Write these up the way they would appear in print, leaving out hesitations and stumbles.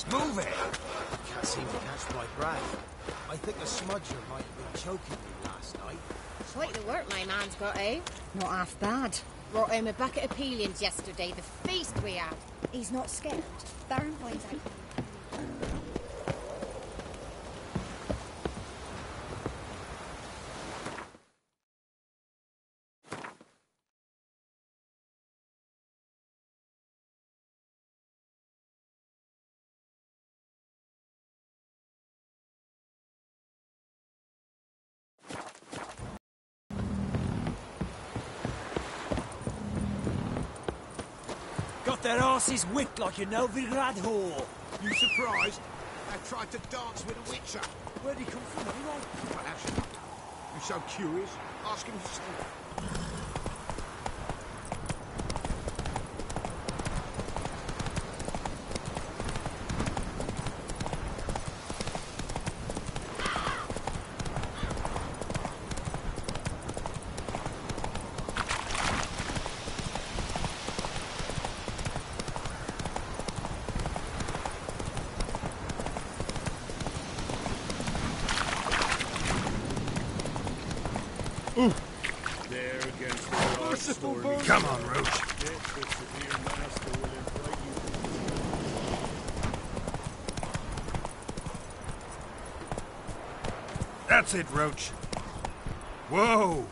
Move it! Can't seem to catch my breath. I think a smudger might have been choking me last night. Quite the work my man's got, eh? Not half bad. Brought home a bucket of peelings yesterday, the feast we had. He's not scared. Darren finds out. Got their asses wicked like a Novigrad whore. You surprised? I tried to dance with a witcher. Where'd he come from anyway? Well, how should I know? You're so curious. Ask him yourself. There against the Merciful story. Come on, Roach. That's it, Roach. Whoa!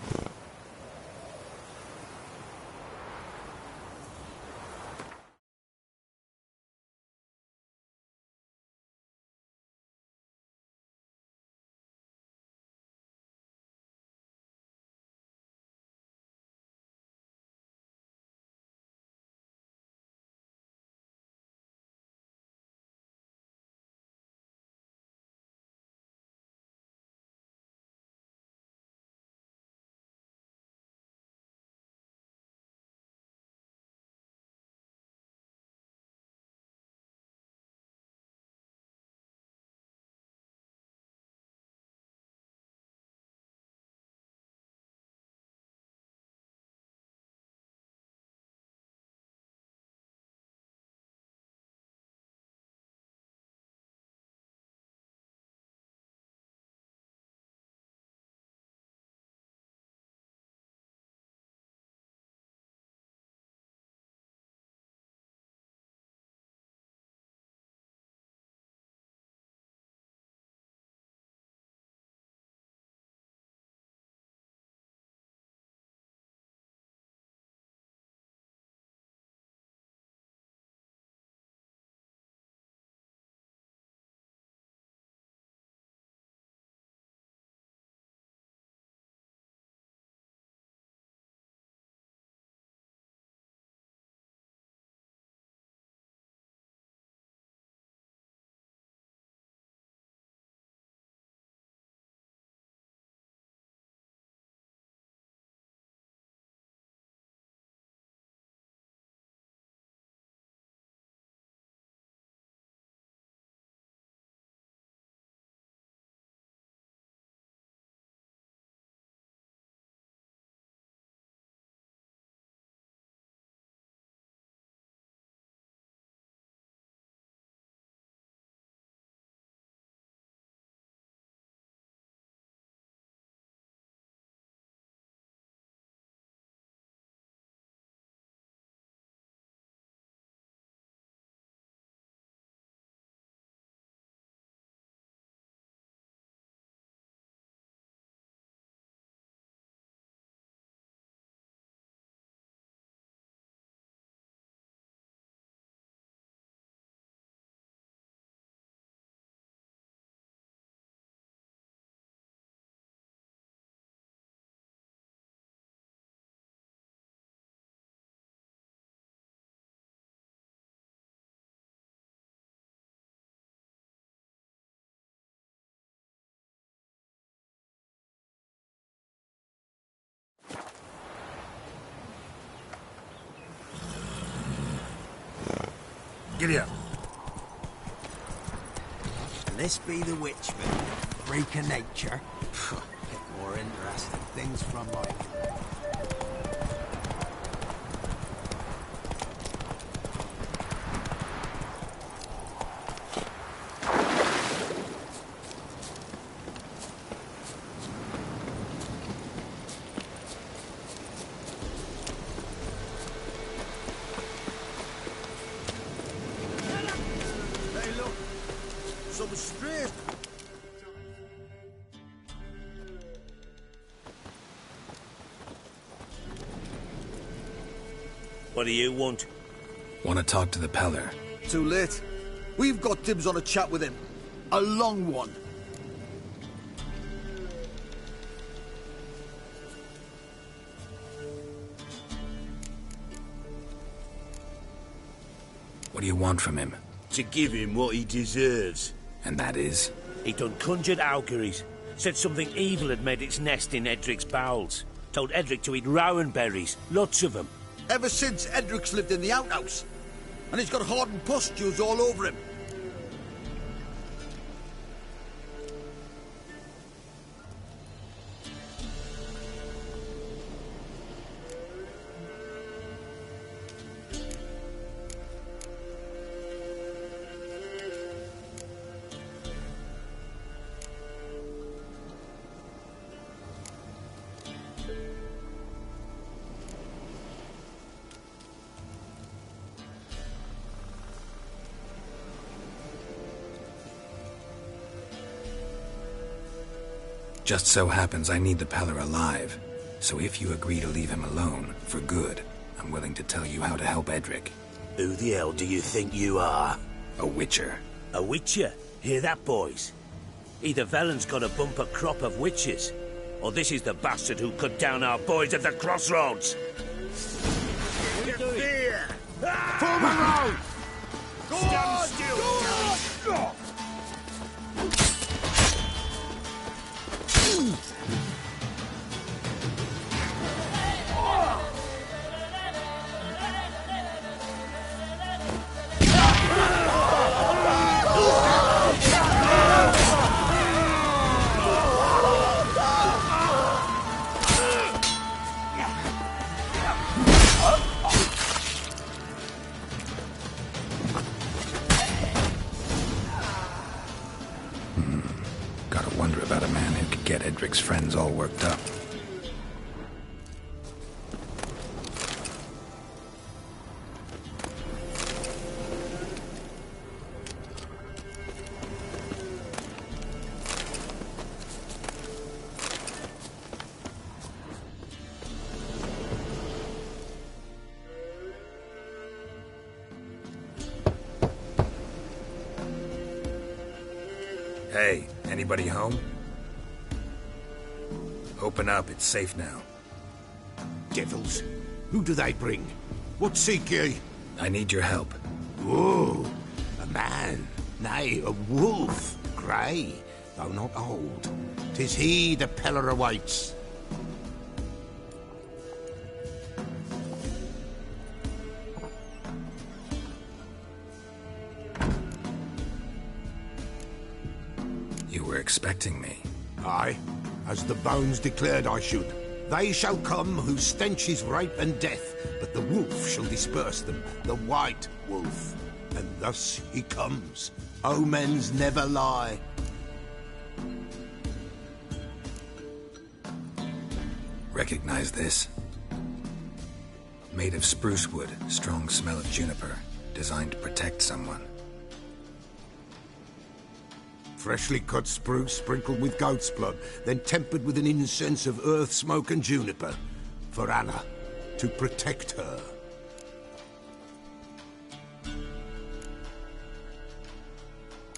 Giddy up. This be the witchman, freak of nature. Get more interesting things from life. What do you want? Want to talk to the Peller. Too late. We've got dibs on a chat with him. A long one. What do you want from him? To give him what he deserves. And that is? He done conjured auguries. Said something evil had made its nest in Edric's bowels. Told Edric to eat rowan berries. Lots of them. Ever since Edric's lived in the outhouse. And he's got hardened pustules all over him. Just so happens I need the Peller alive. So if you agree to leave him alone, for good, I'm willing to tell you how to help Edric. Who the hell do you think you are? A witcher. A witcher? Hear that, boys? Either Velen's got a bumper crop of witches, or this is the bastard who cut down our boys at the crossroads. Fear! Form a row! Stand still! Gotta wonder about a man who could get Edric's friends all worked up. Hey, anybody home? Open up, it's safe now. Devils. Who do they bring? What seek ye? I need your help. Oh, a man. Nay, a wolf. Grey, though not old. 'Tis he the Peller awaits. You were expecting me. Aye, as the bones declared I should. They shall come whose stench is rape and death, but the wolf shall disperse them, the white wolf. And thus he comes. Omens never lie. Recognize this? Made of spruce wood, strong smell of juniper, designed to protect someone. Freshly cut spruce sprinkled with goat's blood, then tempered with an incense of earth, smoke and juniper. For Anna, to protect her.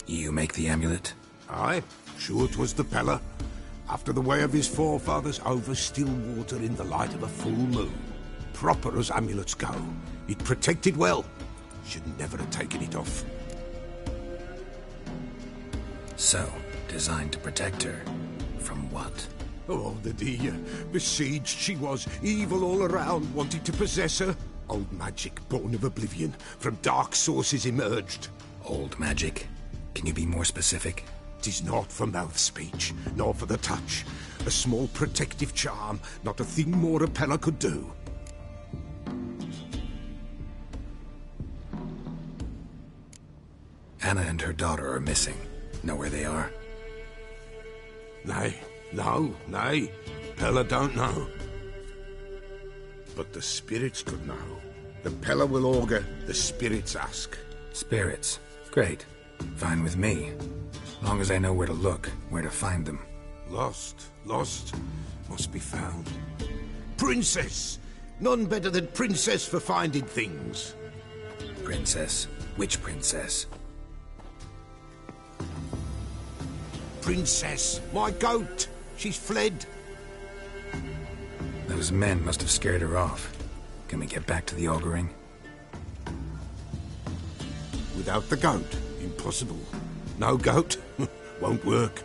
You make the amulet? Aye, sure 'twas the Peller. After the way of his forefathers, over still water in the light of a full moon. Proper as amulets go. It protected well. Should never have taken it off. So, designed to protect her. From what? Oh, the dear. Besieged she was, evil all around, wanted to possess her. Old magic, born of oblivion, from dark sources emerged. Old magic? Can you be more specific? 'Tis not for mouth speech, nor for the touch. A small protective charm, not a thing more a Peller could do. Anna and her daughter are missing. Know where they are? Nay, nay. Peller don't know. But the spirits could know. The Peller will augur, the spirits ask. Spirits. Great. Fine with me. Long as I know where to look, where to find them. Lost, must be found. Princess! None better than Princess for finding things. Princess? Which princess? Princess, my goat. She's fled. Those men must have scared her off. Can we get back to the auguring? Without the goat, impossible. No goat, won't work.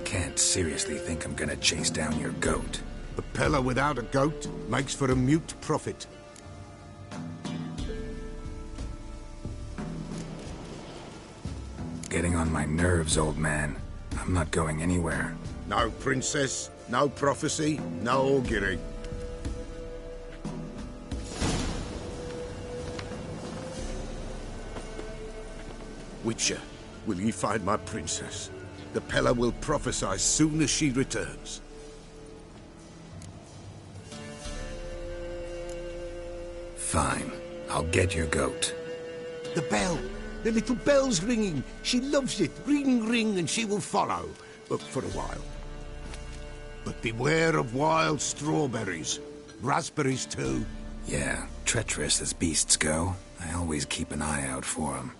Can't seriously think I'm gonna chase down your goat. A peller without a goat makes for a mute prophet. Getting on my nerves, old man. I'm not going anywhere. No princess, no prophecy, no augury. Witcher, will ye find my princess? The Peller will prophesy soon as she returns. Fine. I'll get your goat. The bell! The little bell's ringing. She loves it. Ring, ring, and she will follow. But for a while. But beware of wild strawberries. Raspberries, too. Yeah, treacherous as beasts go. I always keep an eye out for them.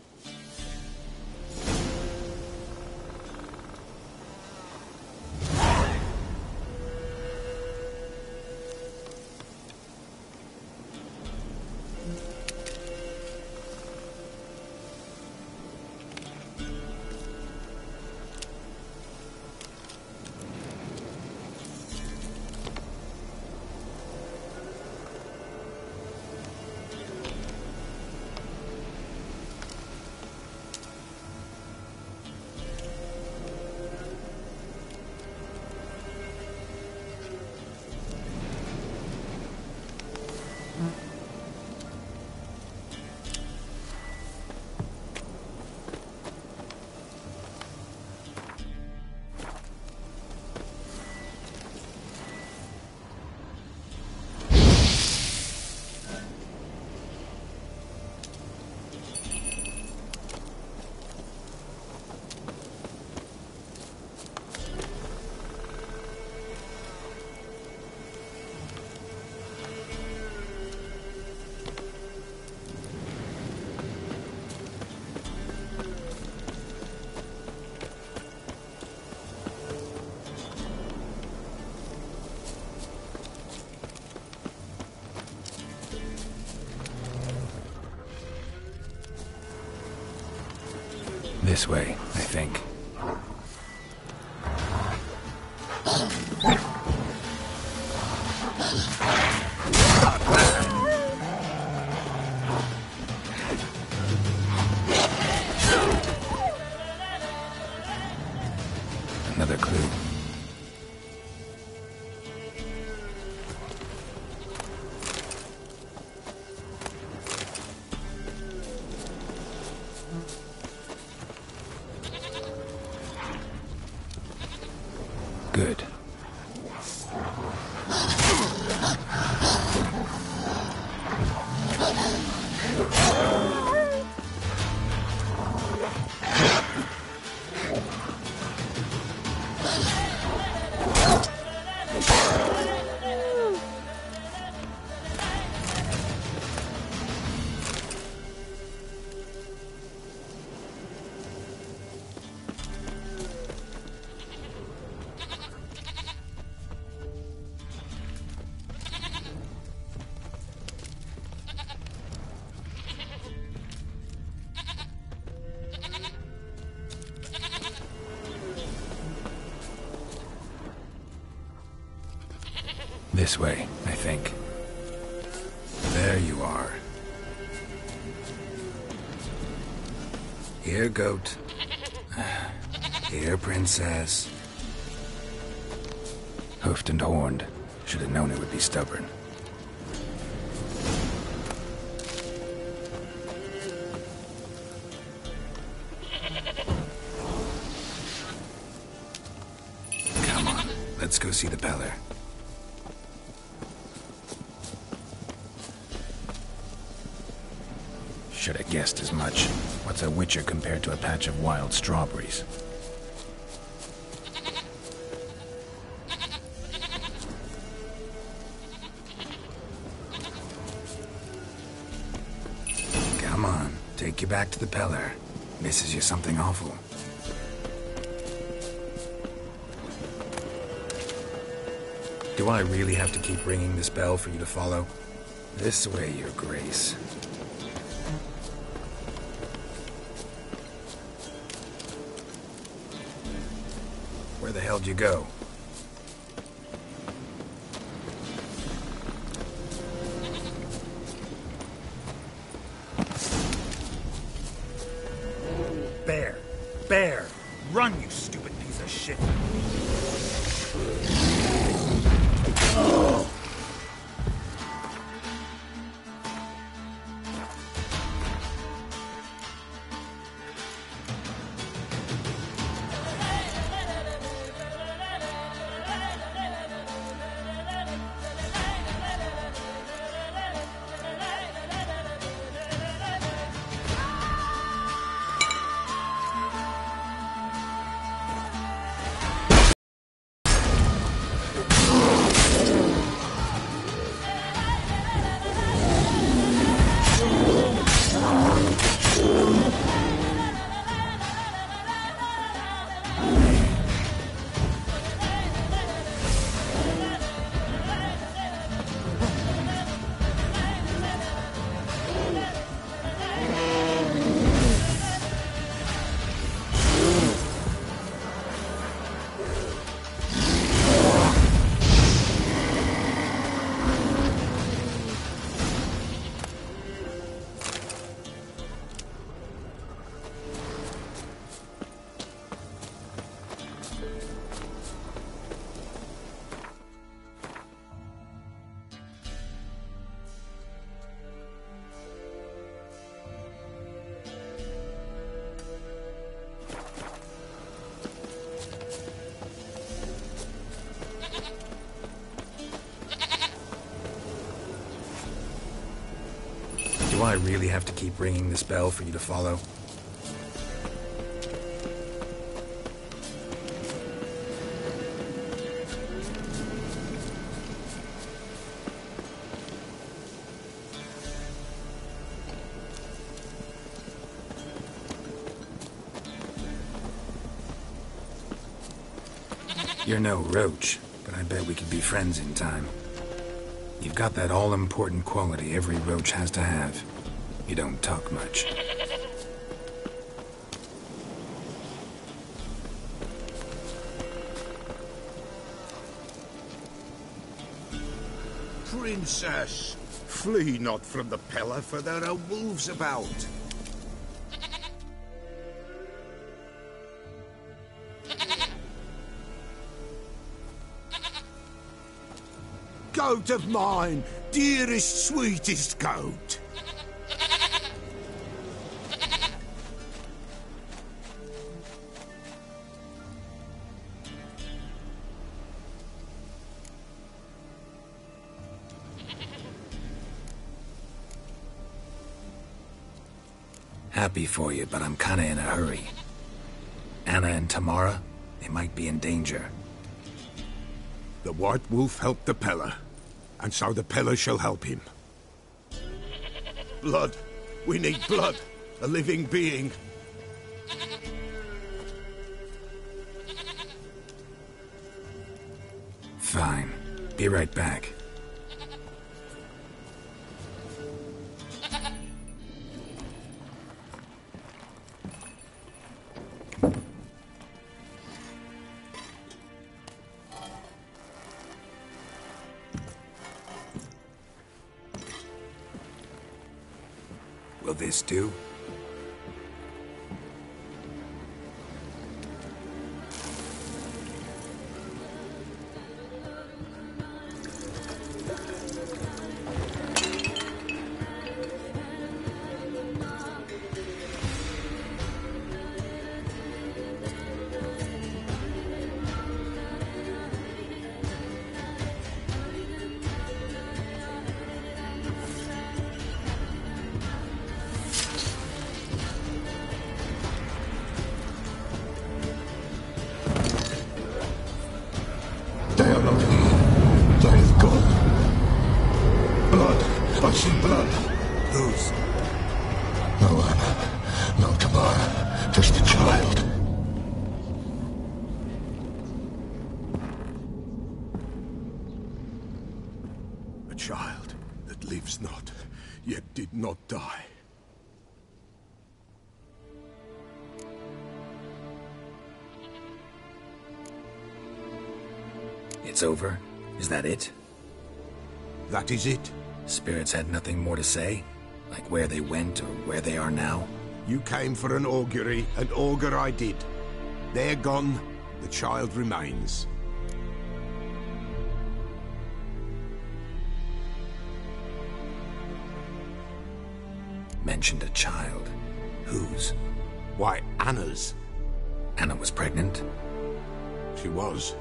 This way, I think. Another clue. Good. This way, I think. There you are. Here, goat. Here, princess. Hoofed and horned. Should have known it would be stubborn. Come on, let's go see the Peller. Should have guessed as much. What's a witcher compared to a patch of wild strawberries? take you back to the Peller. Misses you something awful. Do I really have to keep ringing this bell for you to follow? This way, Your Grace. Where the hell'd you go? Bear! Bear! Run, you stupid piece of shit! Do I really have to keep ringing this bell for you to follow? You're no roach, but I bet we could be friends in time. You've got that all-important quality every roach has to have. You don't talk much. Princess, flee not from the Peller, for there are wolves about. Goat of mine, dearest, sweetest goat. Happy for you, but I'm kinda in a hurry. Anna and Tamara, they might be in danger. The White Wolf helped the Peller, and so the Peller shall help him. Blood. We need blood. A living being. Fine. Be right back. Will this do? They are not here. They have gone. Blood. I see blood. Whose? No, Anna. Just a child. A child that lives not, yet did not die. It's over? Is that it? That is it. Spirits had nothing more to say? Like where they went or where they are now? You came for an augury, and augur I did. They're gone, the child remains. Mentioned a child. Whose? Why, Anna's. Anna was pregnant? She was,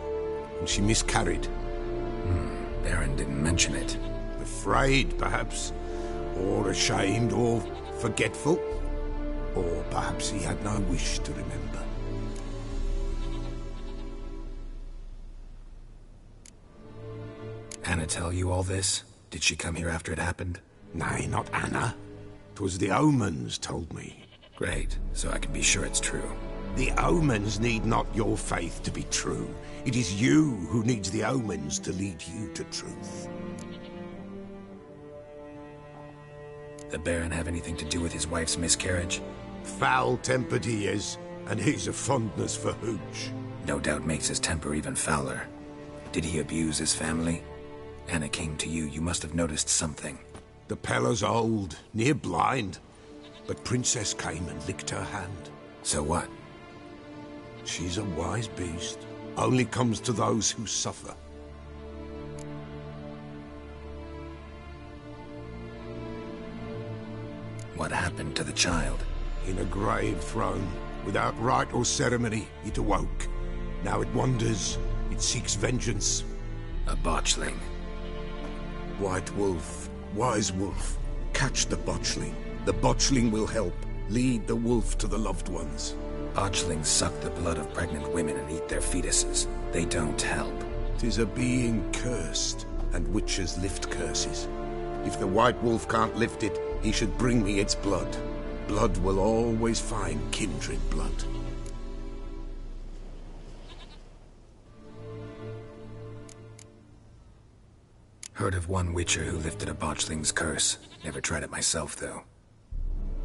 and she miscarried. Baron didn't mention it. Afraid, perhaps, or ashamed, or forgetful. Or perhaps he had no wish to remember. Anna tell you all this? Did she come here after it happened? Nay, not Anna. 'Twas the omens told me. Great, so I can be sure it's true. The omens need not your faith to be true. It is you who needs the omens to lead you to truth. The Baron have anything to do with his wife's miscarriage? Foul-tempered he is, and he's a fondness for hooch. No doubt makes his temper even fouler. Did he abuse his family? Anna came to you, you must have noticed something. The Pella's old, near blind, but Princess came and licked her hand. So what? She's a wise beast. Only comes to those who suffer. What happened to the child? In a grave thrown, without rite or ceremony, it awoke. Now it wanders, it seeks vengeance. A botchling. White wolf, wise wolf, catch the botchling. The botchling will help, lead the wolf to the loved ones. Botchlings suck the blood of pregnant women and eat their fetuses. They don't help. 'Tis a being cursed, and witches lift curses. If the white wolf can't lift it, he should bring me its blood. Blood will always find kindred blood. Heard of one witcher who lifted a botchling's curse. Never tried it myself, though.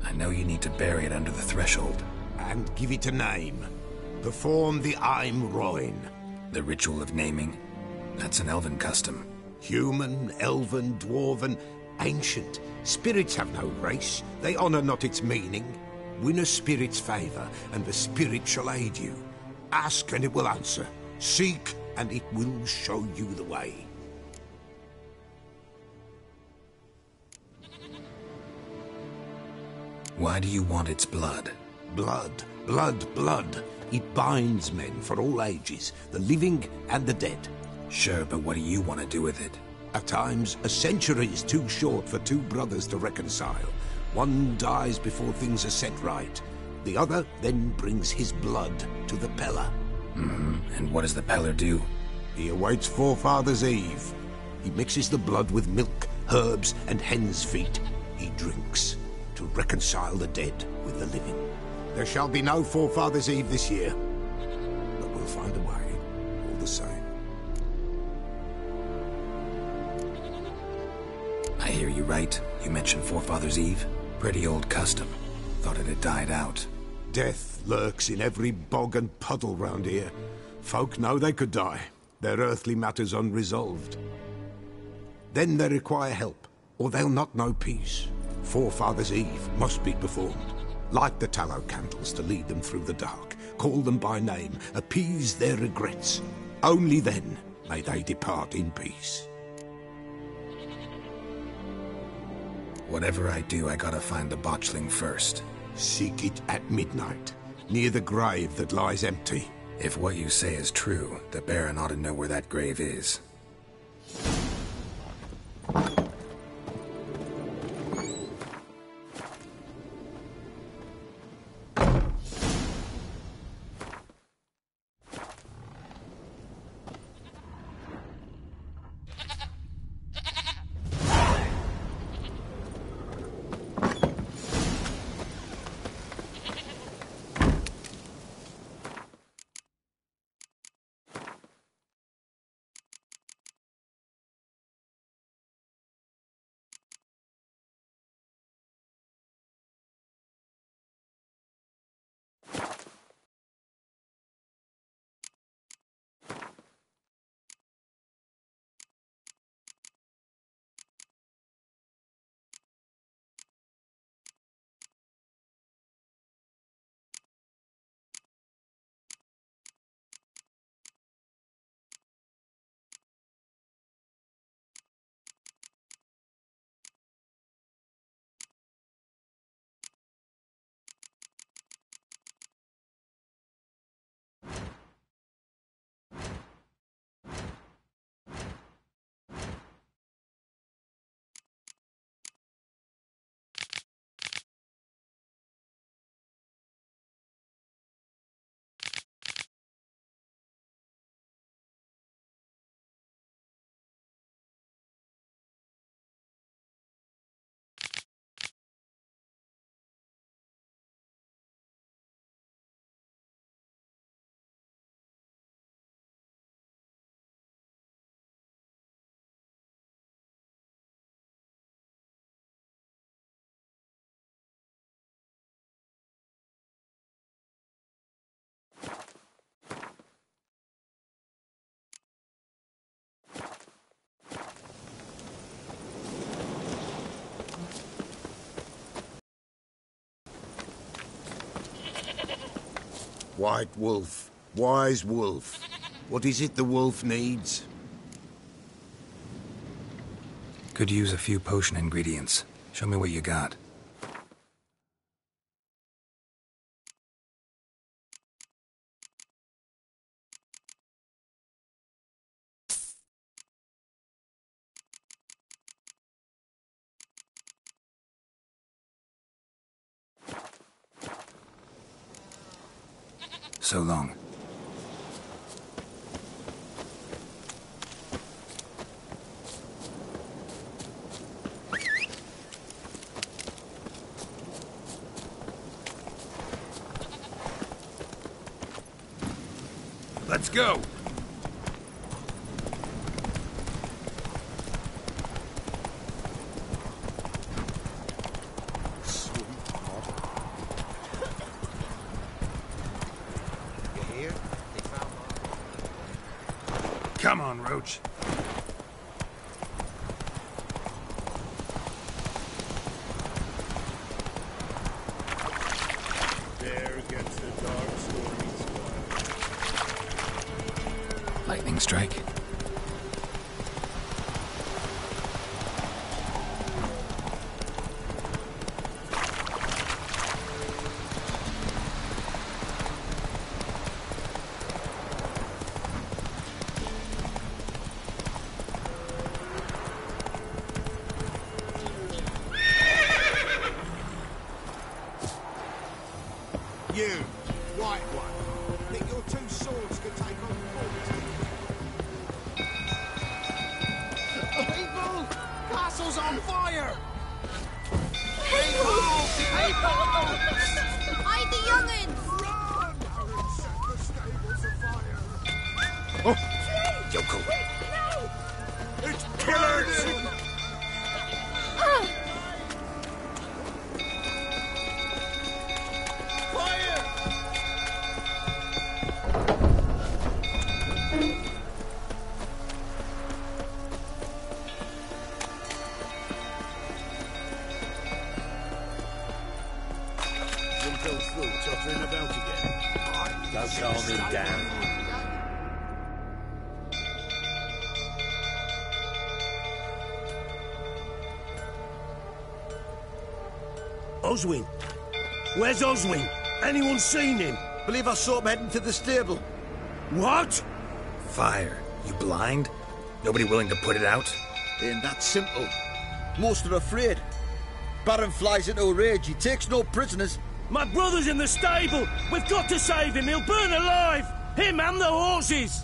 I know you need to bury it under the threshold. And give it a name. Perform the Aim Roin. The ritual of naming? That's an elven custom. Human, elven, dwarven, ancient. Spirits have no race. They honor not its meaning. Win a spirit's favor, and the spirit shall aid you. Ask, and it will answer. Seek, and it will show you the way. Why do you want its blood? Blood, blood, blood. It binds men for all ages, the living and the dead. Sure, but what do you want to do with it? At times, a century is too short for two brothers to reconcile. One dies before things are set right. The other then brings his blood to the Pella. And what does the Peller do? He awaits Forefather's Eve. He mixes the blood with milk, herbs, and hen's feet. He drinks to reconcile the dead with the living. There shall be no Forefather's Eve this year, but we'll find a way, all the same. I hear you right. You mentioned Forefather's Eve? Pretty old custom. Thought it had died out. Death lurks in every bog and puddle round here. Folk know they could die, their earthly matters unresolved. Then they require help, or they'll not know peace. Forefather's Eve must be performed. Light the tallow candles to lead them through the dark. Call them by name, appease their regrets. Only then may they depart in peace. Whatever I do, I gotta find the botchling first. Seek it at midnight, near the grave that lies empty. If what you say is true, the Baron ought to know where that grave is. White wolf. Wise wolf. What is it the wolf needs? Could use a few potion ingredients. Show me what you got. So long. Let's go! Come on, Roach. There gets the dark stories. Lightning strike. You, white one. Think your two swords could take on four? People! Castle's on fire! People! People! Hide the young'uns! Run! Aaron set the stables afire. Oh! Yoko! No! It's killers! Fire! Jump through, tottering about again. Don't calm him down. Oswin? Where's Oswin? Anyone seen him? Believe I saw him heading to the stable. What? Fire. You blind? Nobody willing to put it out? Ain't that simple. Most are afraid. Baron flies into a rage. He takes no prisoners. My brother's in the stable! We've got to save him! He'll burn alive! Him and the horses!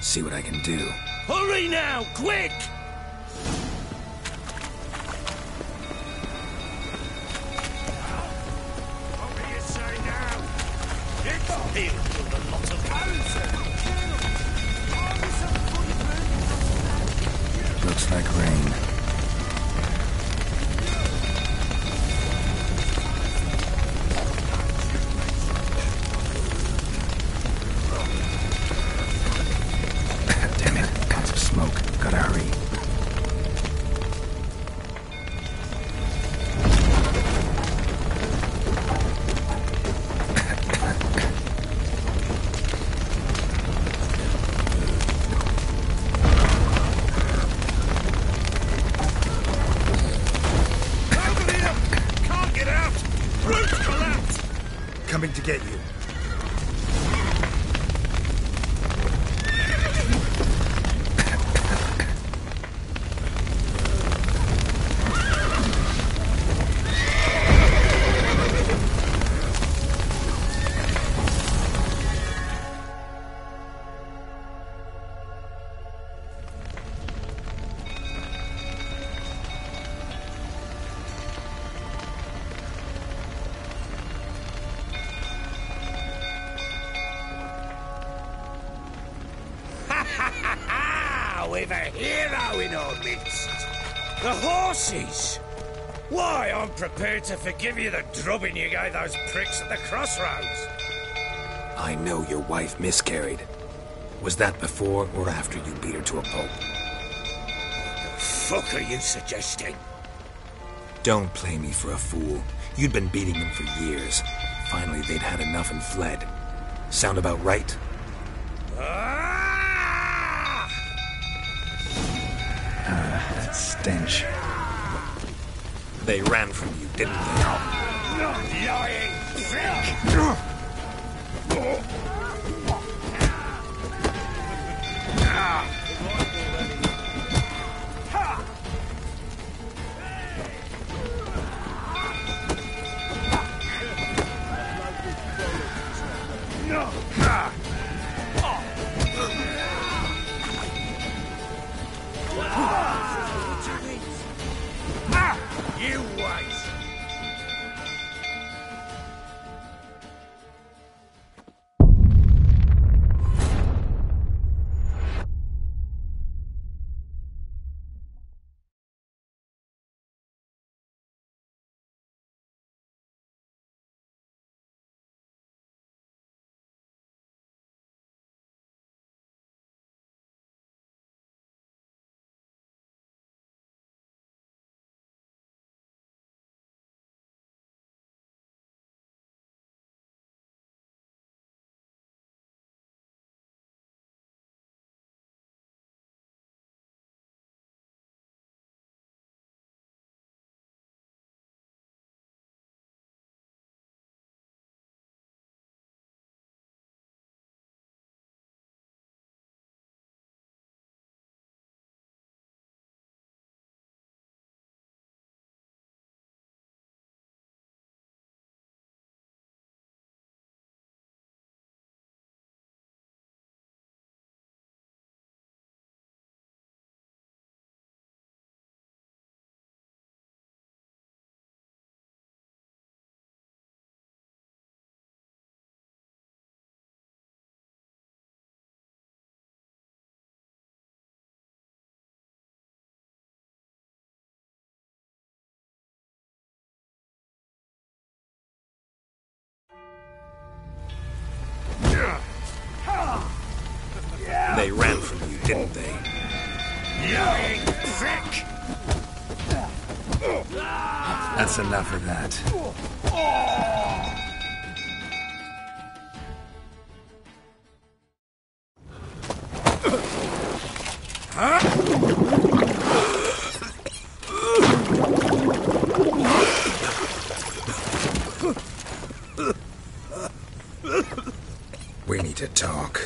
See what I can do. Hurry now! Quick! What do you say now? It's healed with a lot of Looks like rain. Damn it. Lots of smoke. Gotta hurry. Can't get out! Roots collapse! Coming to get you. We've a hero in our midst. The horses! Why, I'm prepared to forgive you the drubbing you gave those pricks at the crossroads. I know your wife miscarried. Was that before or after you beat her to a pulp? The fuck are you suggesting? Don't play me for a fool. You'd been beating them for years. Finally, they'd had enough and fled. Sound about right? That stench. They ran from you, didn't they? Lying prick! You wait! They ran from you, didn't they? Lying prick! That's enough of that. We need to talk.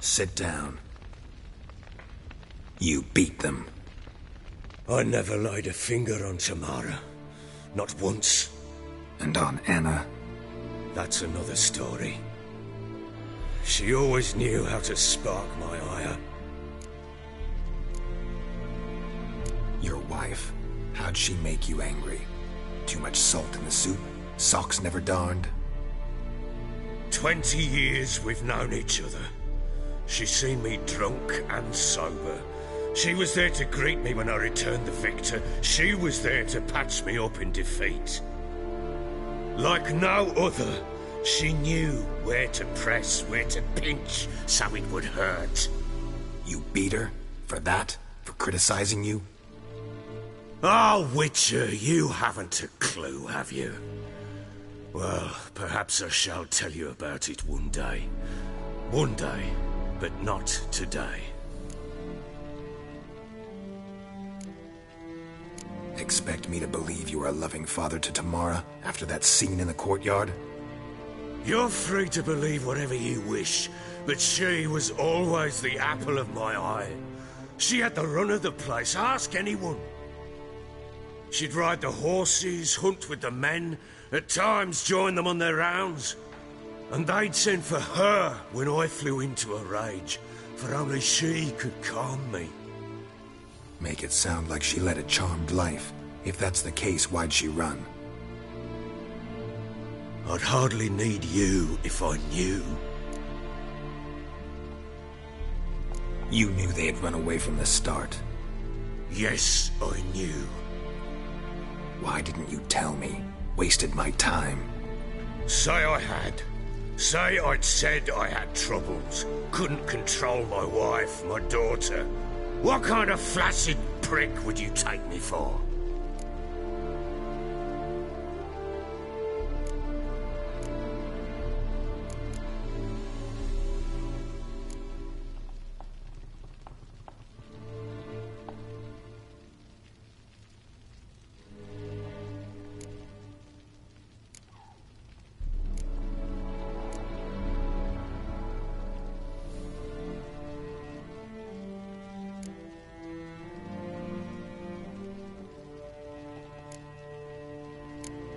Sit down. You beat them. I never laid a finger on Tamara. Not once. And on Anna? That's another story. She always knew how to spark my ire. Your wife? How'd she make you angry? Too much salt in the soup? Socks never darned? 20 years we've known each other. She's seen me drunk and sober. She was there to greet me when I returned the victor. She was there to patch me up in defeat. Like no other, she knew where to press, where to pinch, so it would hurt. You beat her? For that? For criticizing you? Oh, Witcher, you haven't a clue, have you? Well, perhaps I shall tell you about it one day. One day, but not today. Expect me to believe you are a loving father to Tamara after that scene in the courtyard? You're free to believe whatever you wish, but she was always the apple of my eye. She had the run of the place, ask anyone. She'd ride the horses, hunt with the men, at times join them on their rounds. And they'd send for her when I flew into a rage, for only she could calm me. Make it sound like she led a charmed life. If that's the case, why'd she run? I'd hardly need you if I knew. You knew they had run away from the start. Yes, I knew. Why didn't you tell me? Wasted my time. Say I had. Say I'd said I had troubles. Couldn't control my wife, my daughter. What kind of flaccid prick would you take me for?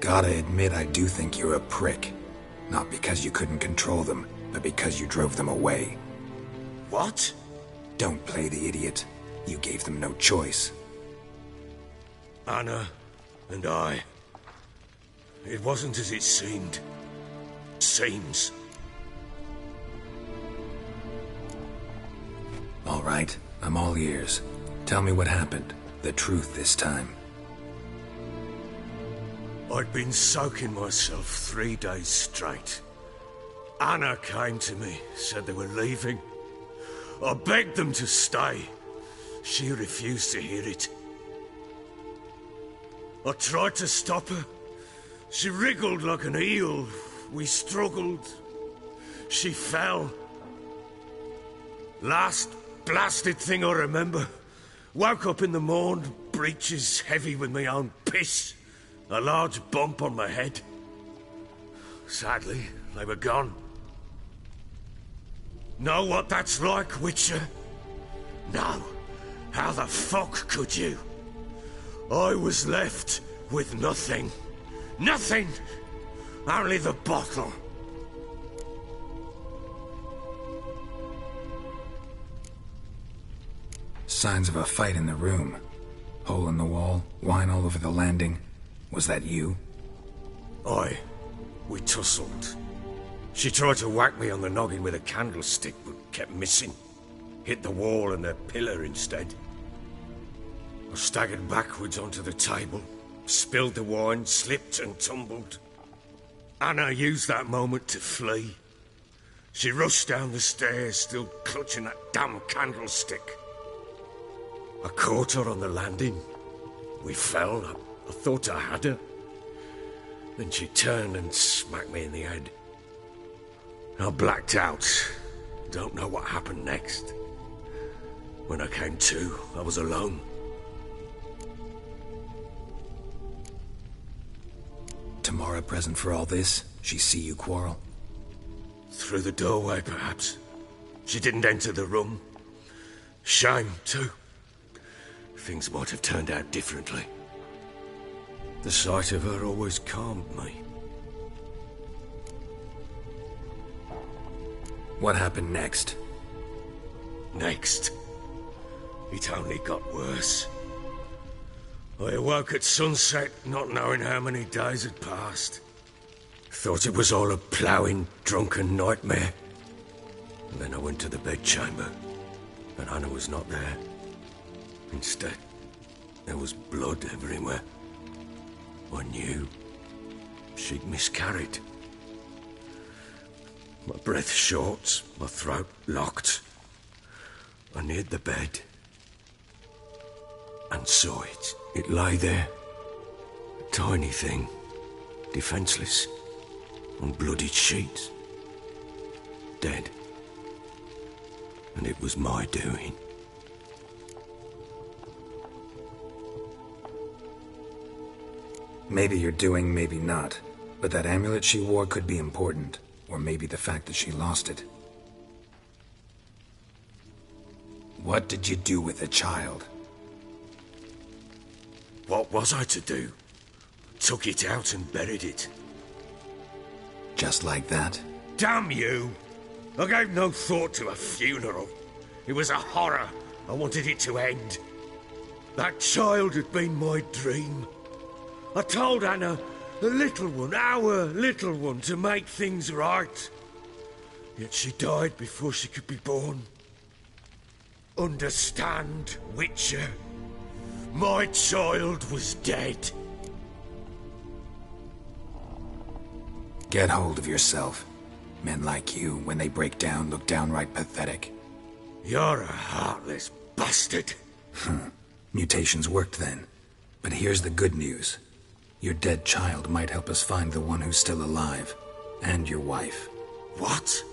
Gotta admit, I do think you're a prick. Not because you couldn't control them, but because you drove them away. What? Don't play the idiot. You gave them no choice. Anna and I. It wasn't as it seemed. Seems. All right, I'm all ears. Tell me what happened. The truth this time. I'd been soaking myself 3 days straight. Anna came to me, said they were leaving. I begged them to stay. She refused to hear it. I tried to stop her. She wriggled like an eel. We struggled. She fell. Last blasted thing I remember. Woke up in the morn, breeches heavy with my own piss. A large bump on my head. Sadly, they were gone. Know what that's like, Witcher? No. How the fuck could you? I was left with nothing. Nothing! Only the bottle. Signs of a fight in the room. Hole in the wall, wine all over the landing. Was that you? Aye. We tussled. She tried to whack me on the noggin with a candlestick, but kept missing. Hit the wall and a pillar instead. I staggered backwards onto the table, spilled the wine, slipped and tumbled. Anna used that moment to flee. She rushed down the stairs, still clutching that damn candlestick. I caught her on the landing. We fell. I thought I had her. Then she turned and smacked me in the head. I blacked out. Don't know what happened next. When I came to, I was alone. Tamara present for all this? She see you quarrel? Through the doorway, perhaps. She didn't enter the room. Shame, too. Things might have turned out differently. The sight of her always calmed me. What happened next? Next? It only got worse. I awoke at sunset, not knowing how many days had passed. Thought it was all a ploughing, drunken nightmare. And then I went to the bedchamber, and Anna was not there. Instead, there was blood everywhere. I knew she'd miscarried. My breath short, my throat locked. I neared the bed and saw it. It lay there, a tiny thing, defenseless, on bloodied sheets, dead. And it was my doing. Maybe you're doing, maybe not. But that amulet she wore could be important. Or maybe the fact that she lost it. What did you do with the child? What was I to do? Took it out and buried it. Just like that? Damn you! I gave no thought to a funeral. It was a horror. I wanted it to end. That child had been my dream. I told Anna, the little one, our little one, to make things right. Yet she died before she could be born. Understand, Witcher? My child was dead. Get hold of yourself. Men like you, when they break down, look downright pathetic. You're a heartless bastard. Mutations worked then. But here's the good news. Your dead child might help us find the one who's still alive. And your wife. What?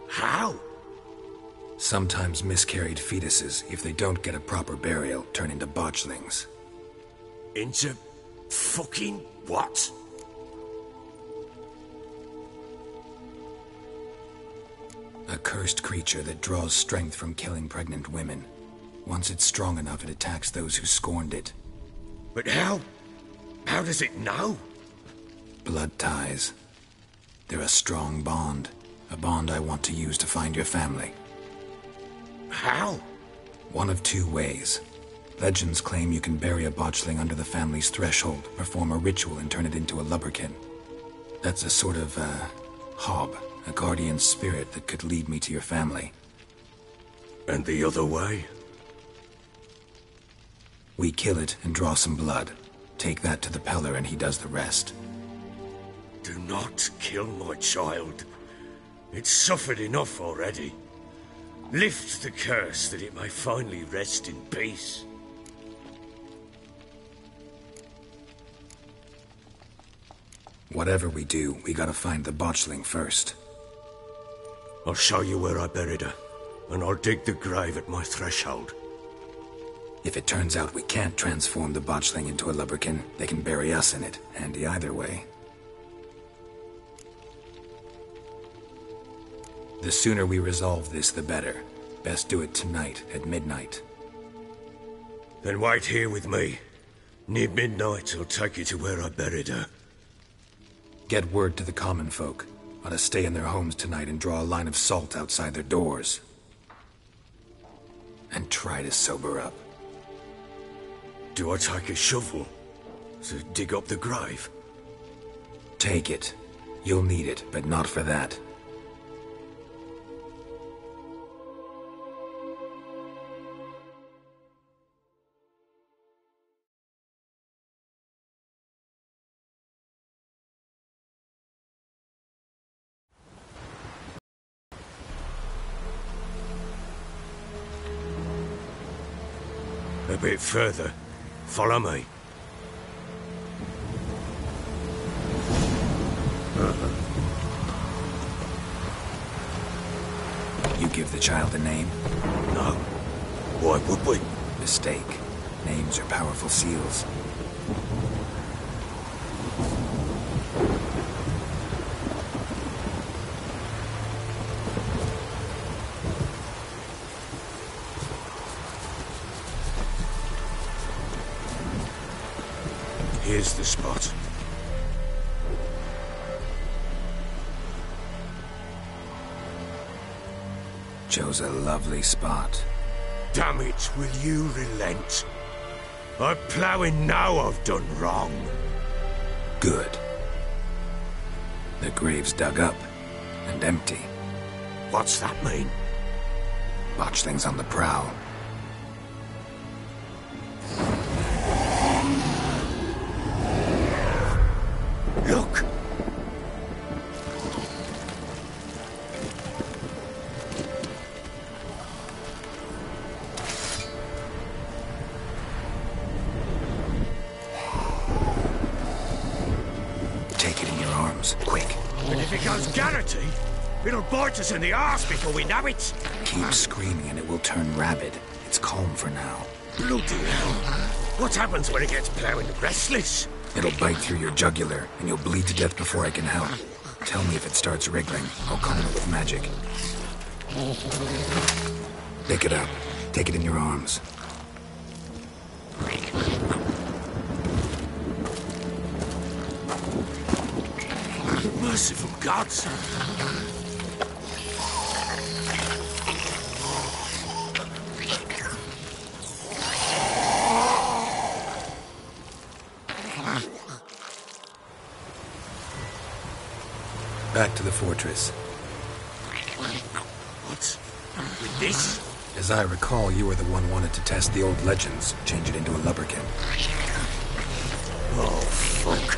How? Sometimes miscarried fetuses, if they don't get a proper burial, turn into botchlings. Into fucking what? A cursed creature that draws strength from killing pregnant women. Once it's strong enough, it attacks those who scorned it. But how? How does it know? Blood ties. They're a strong bond. A bond I want to use to find your family. How? One of two ways. Legends claim you can bury a botchling under the family's threshold, perform a ritual, and turn it into a lubberkin. That's a sort of, hob. A guardian spirit that could lead me to your family. And the other way? We kill it and draw some blood. Take that to the Peller and he does the rest. Do not kill my child. It's suffered enough already. Lift the curse that it may finally rest in peace. Whatever we do, we gotta find the botchling first. I'll show you where I buried her, and I'll dig the grave at my threshold. If it turns out we can't transform the botchling into a lubberkin, they can bury us in it. Handy either way. The sooner we resolve this, the better. Best do it tonight, at midnight. Then wait here with me. Near midnight, I'll take you to where I buried her. Get word to the common folk. Ought to stay in their homes tonight and draw a line of salt outside their doors. And try to sober up. Do I take a shovel to dig up the grave? Take it. You'll need it, but not for that. A bit further. Follow me. You give the child a name? No. Why would we? Mistake. Names are powerful seals. Here's the spot. Chose a lovely spot. Damn it, will you relent? I'm ploughing now I've done wrong. Good. The grave's dug up and empty. What's that mean? Botchling's on the prowl. Look! Take it in your arms, quick. And if it goes Garrity, it'll bite us in the arse before we know it. Keep screaming and it will turn rabid. It's calm for now. Bloody hell. What happens when it gets ploughing restless? It'll bite through your jugular, and you'll bleed to death before I can help. Tell me if it starts wriggling. I'll calm it with magic. Pick it up. Take it in your arms. Merciful gods! Back to the fortress. What? With this? As I recall, you were the one wanted to test the old legends, change it into a lubberkin. Oh, fuck.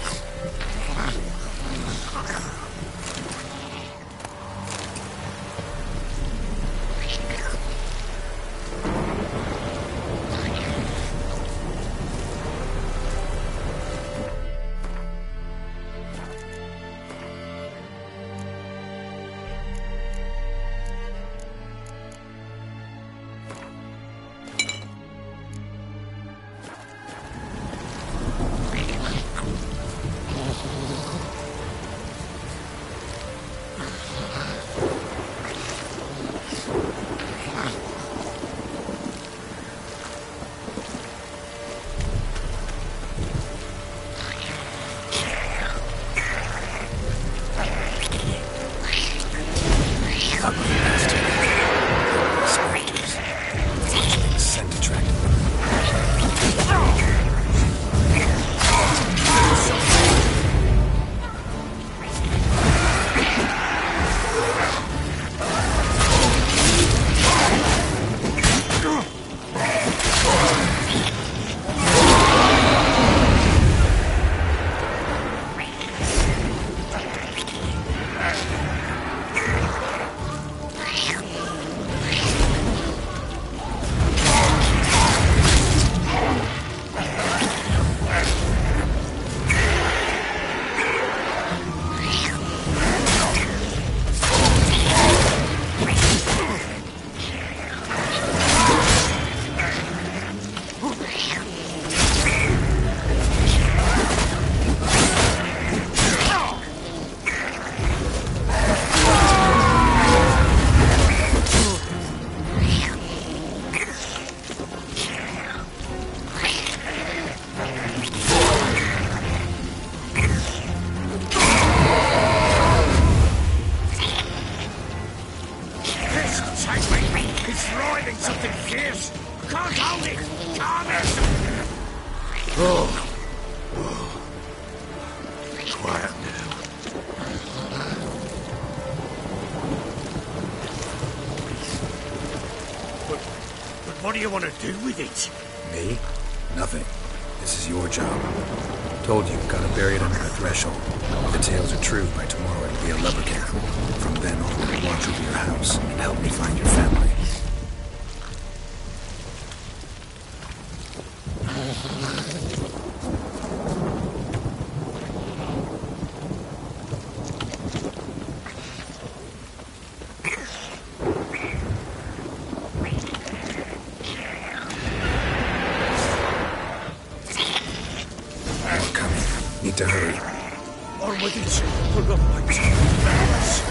Quiet now. But what do you want to do with it? Me? Nothing. This is your job. Told you, gotta bury it under the threshold. If the tales are true, by tomorrow it'll be a lubberkin. From then on, it'll watch over your house and help me find your family. Need to hurry. On with it. Put up my balance.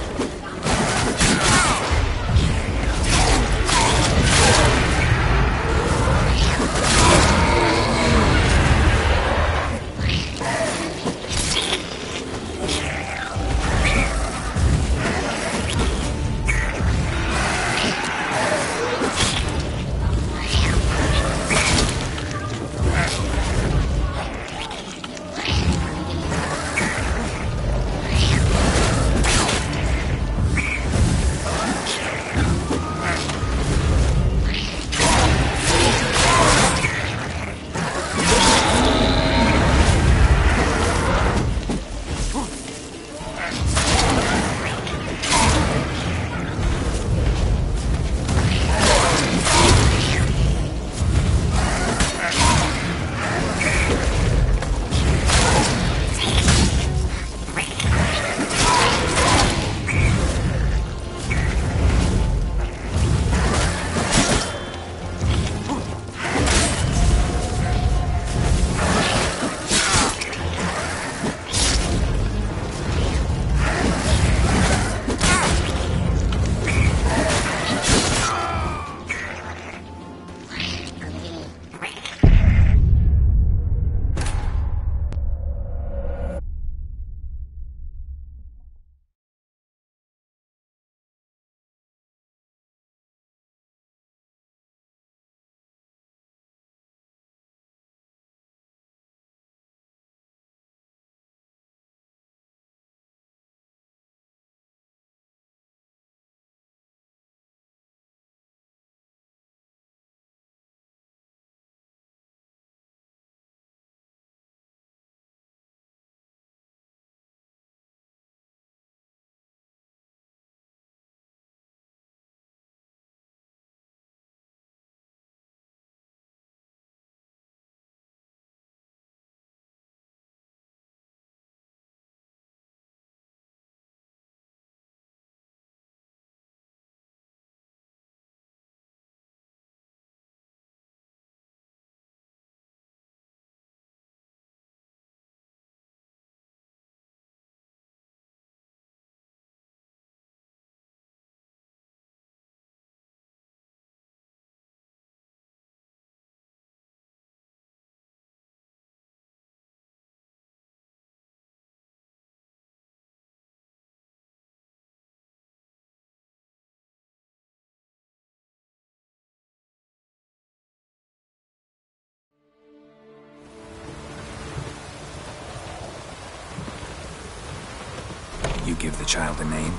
You give the child a name?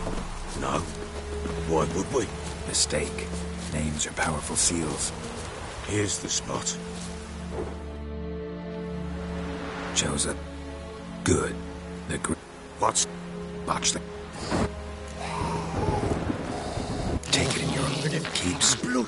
No. Why would we? Mistake. Names are powerful seals. Here's the spot. Chose a... Good. The What's... botchling. Take it in your own keeps. It'll...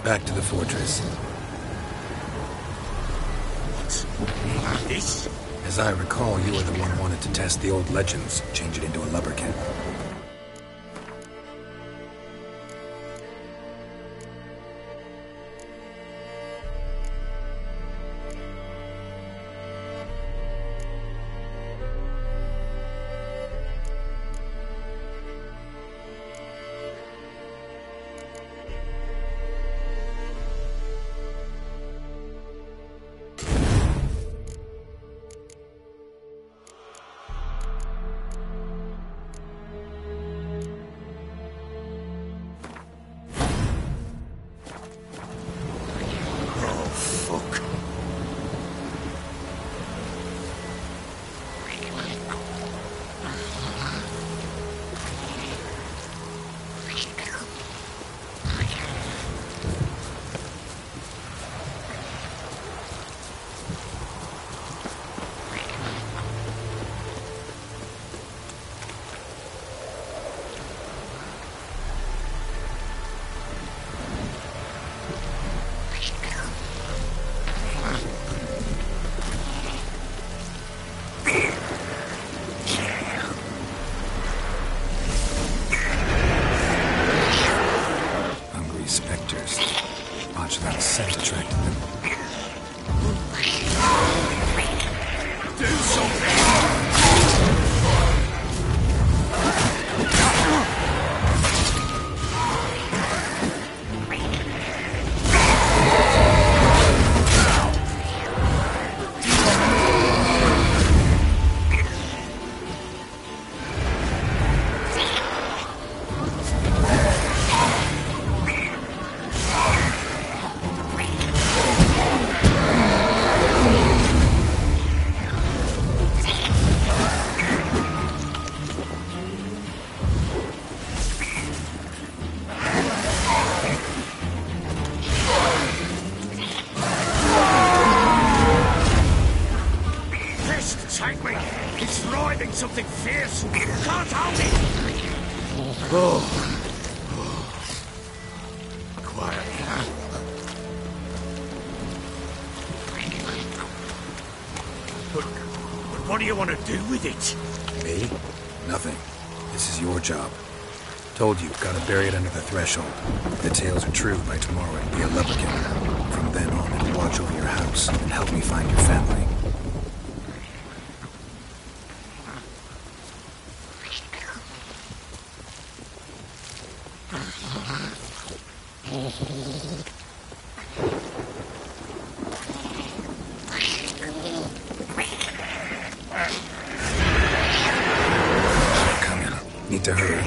Back to the fortress. What's this? As I recall, you were the one who wanted to test the old legends, change it into a lubberkin. Something fierce! Can't hold it! Oh. Quiet. But what do you want to do with it? Me? Nothing. This is your job. Told you, gotta bury it under the threshold. If the tales are true, by tomorrow it'll be a lubberkin. From then on, it'll watch over your house and help me find your family. Need to hurry.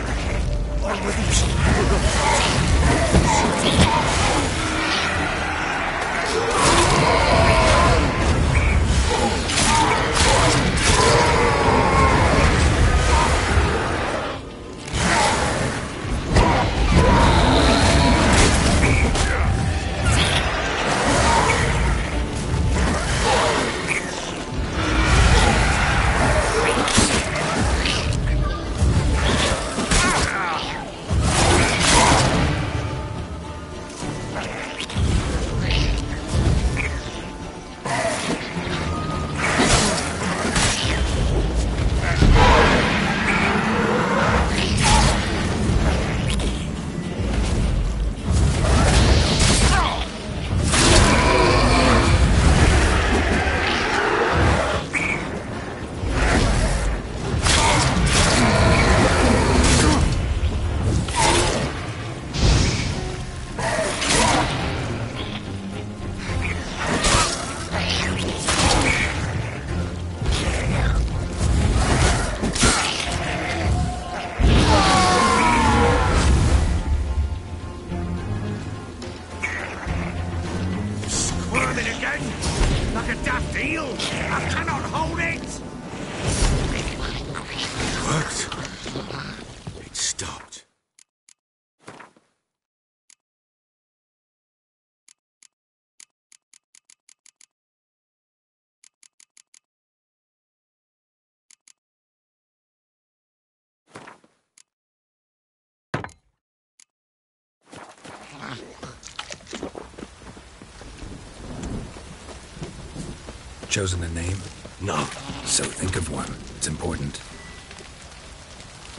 Chosen a name? No. So think of one. It's important.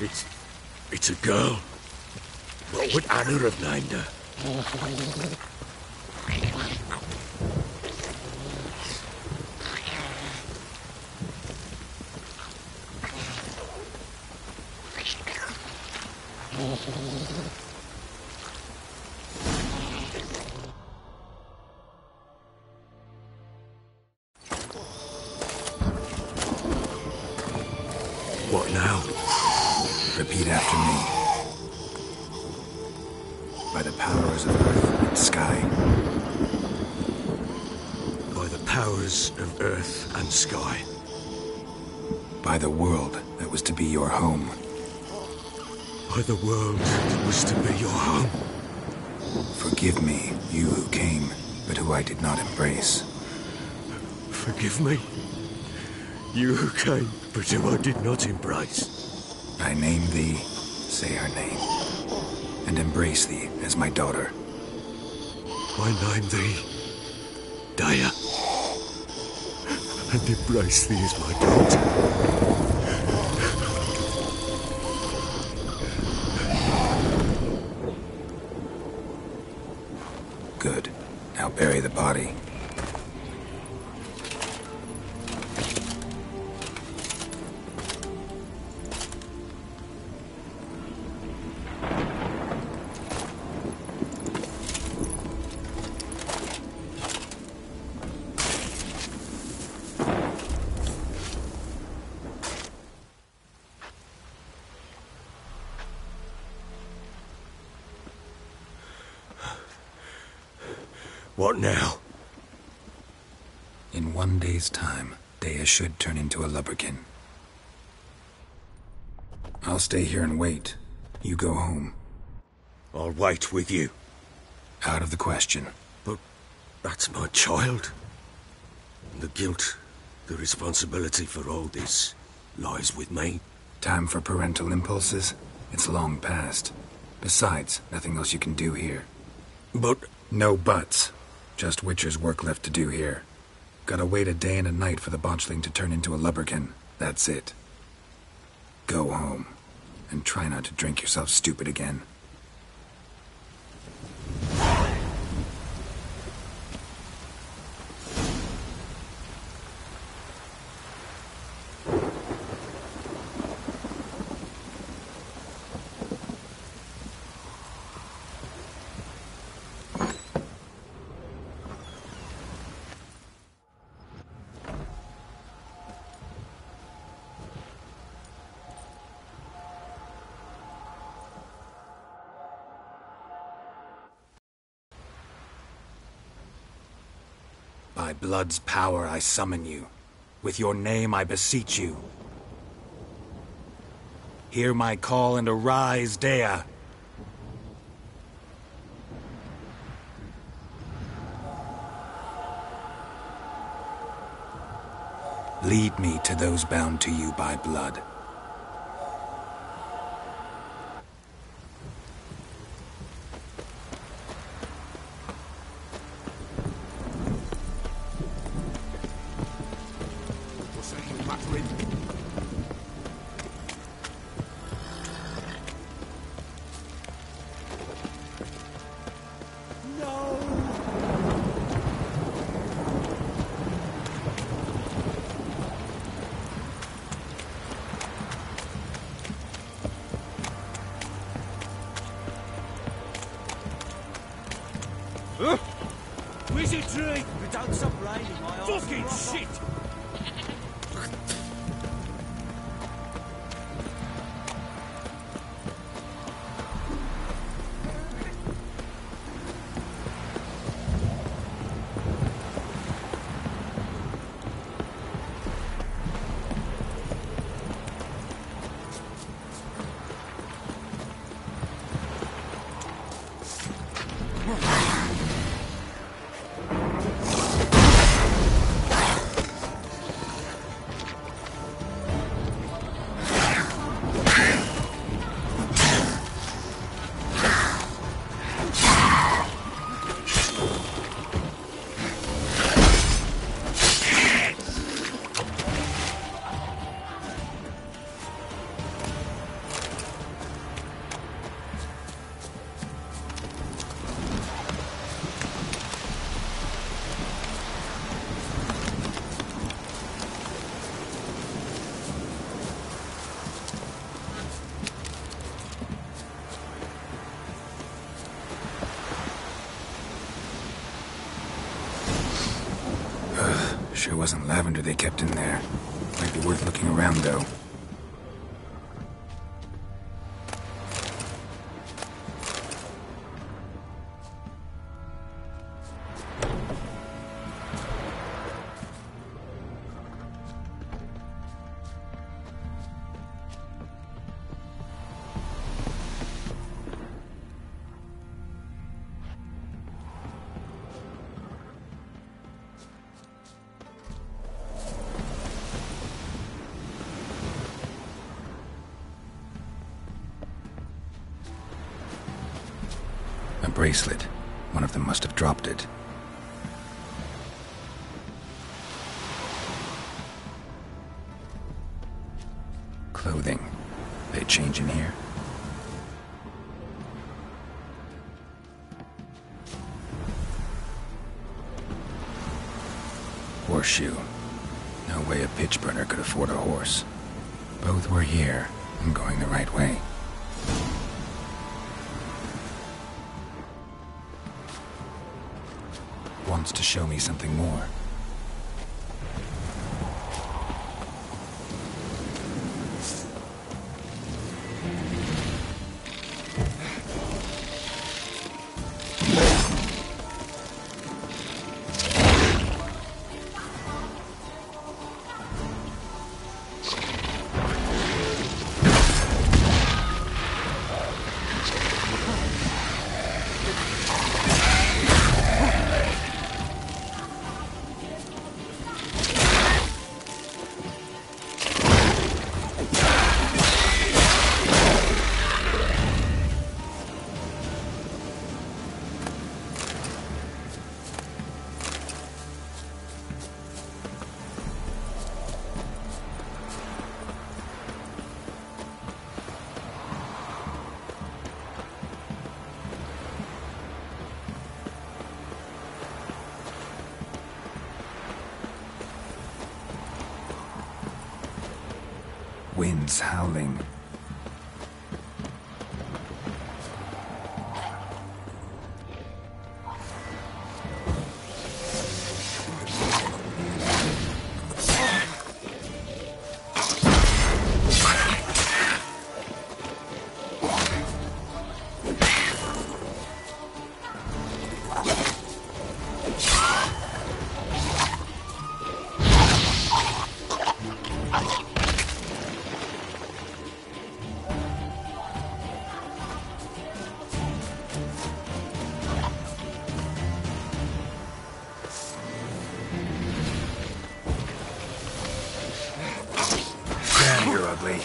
It's a girl. What would Anna have named her? What now? Repeat after me. By the powers of earth and sky. By the powers of earth and sky. By the world that was to be your home. By the world that was to be your home. Forgive me, you who came, but who I did not embrace. Forgive me. You who came, but who I did not embrace. I name thee, say her name, and embrace thee as my daughter. I name thee, Daya, and embrace thee as my daughter. Good. Now bury the body. What now? In 1 day's time, Dea should turn into a lubberkin. I'll stay here and wait. You go home. I'll wait with you. Out of the question. But that's my child. The guilt, the responsibility for all this lies with me. Time for parental impulses? It's long past. Besides, nothing else you can do here. But... No buts. Just Witcher's work left to do here. Gotta wait a day and a night for the botchling to turn into a lubberkin. That's it. Go home. And try not to drink yourself stupid again. By blood's power I summon you. With your name I beseech you. Hear my call and arise, Dea. Lead me to those bound to you by blood. Wizardry! But don't stop raining, my arse. Fucking shit! wasn't lavender they kept in there. Might be worth looking around, though. A bracelet. One of them must have dropped it. Clothing. They change in here? Horseshoe. No way a pitch burner could afford a horse. Both were here. I'm going the right way. Wants to show me something more. Winds howling. You're ugly.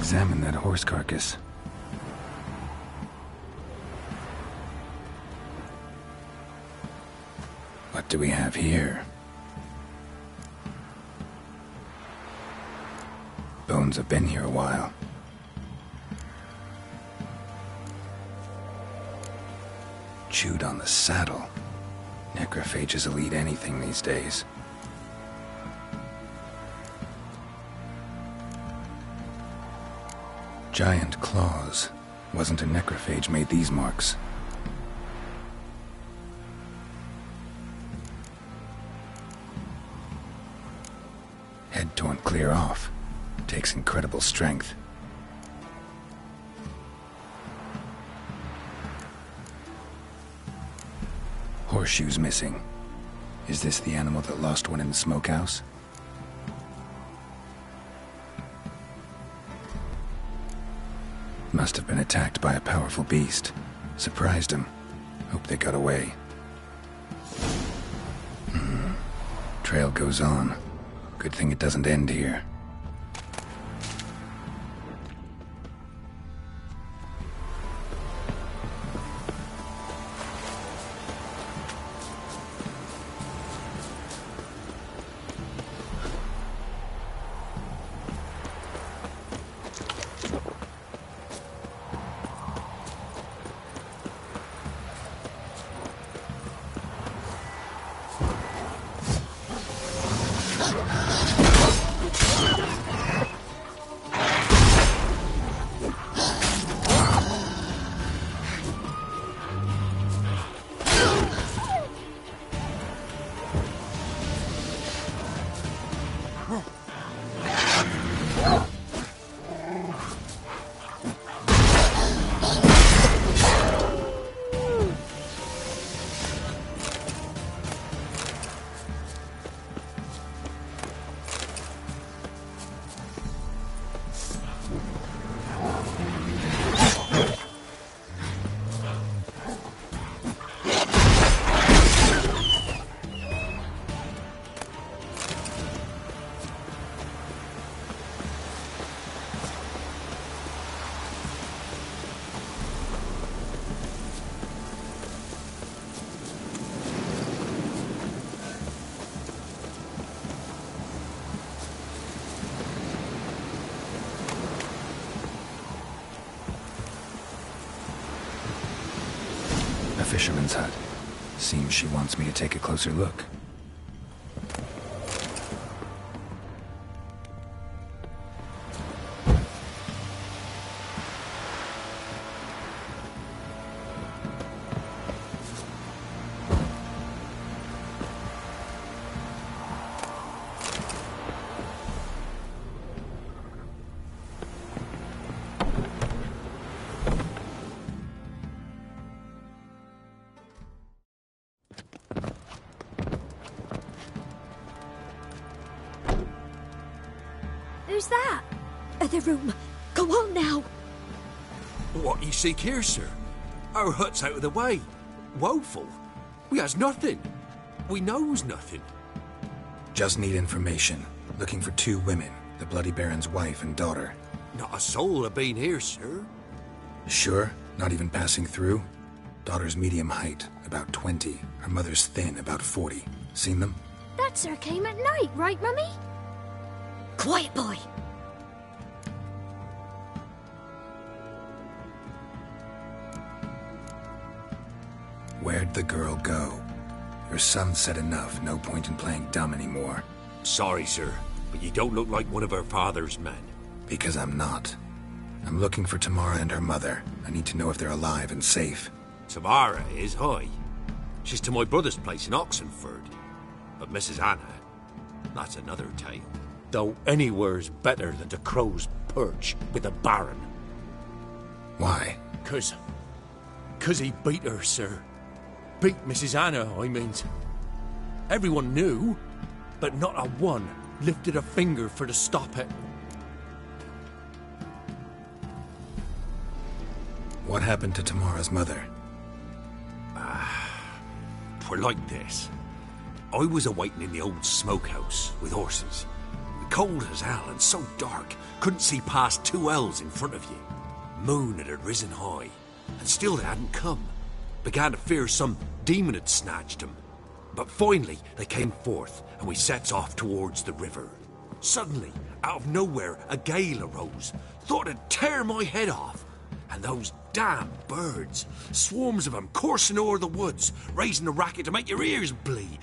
examine that horse carcass. What do we have here? Bones have been here a while. Chewed on the saddle. Necrophages will eat anything these days. Giant claws. Wasn't a necrophage made these marks. Head torn clear off. Takes incredible strength. Horseshoes missing. Is this the animal that lost one in the smokehouse? Must have been attacked by a powerful beast. Surprised him. Hope they got away. Trail goes on. Good thing it doesn't end here. Fisherman's hut. Seems she wants me to take a closer look. Who's that? Other room. Go on now. What you seek here, sir? Our hut's out of the way. Woeful. We has nothing. We knows nothing. Just need information. Looking for 2 women. The Bloody Baron's wife and daughter. Not a soul have been here, sir. Sure? Not even passing through? Daughter's medium height, about 20. Her mother's thin, about 40. Seen them? That sir came at night, right, Mummy? Quiet, boy. Where'd the girl go? Your son said enough. No point in playing dumb anymore. Sorry, sir, but you don't look like one of her father's men. Because I'm not. I'm looking for Tamara and her mother. I need to know if they're alive and safe. Tamara is, hi. She's to my brother's place in Oxenford. But Mrs. Anna, that's another tale. Though anywhere's better than the Crow's Perch with the Baron. Why? 'Cause he beat her, sir. Beat Mrs. Anna, I mean. Everyone knew, but not a one lifted a finger for to stop it. What happened to Tamara's mother? Twere like this. I was awaiting in the old smokehouse with horses. Cold as hell and so dark, couldn't see past 2 ells in front of you. Moon had risen high, and still they hadn't come. Began to fear some demon had snatched them. But finally they came forth, and we sets off towards the river. Suddenly, out of nowhere, a gale arose. Thought it'd tear my head off. And those damn birds, swarms of them coursing o'er the woods, raising a racket to make your ears bleed.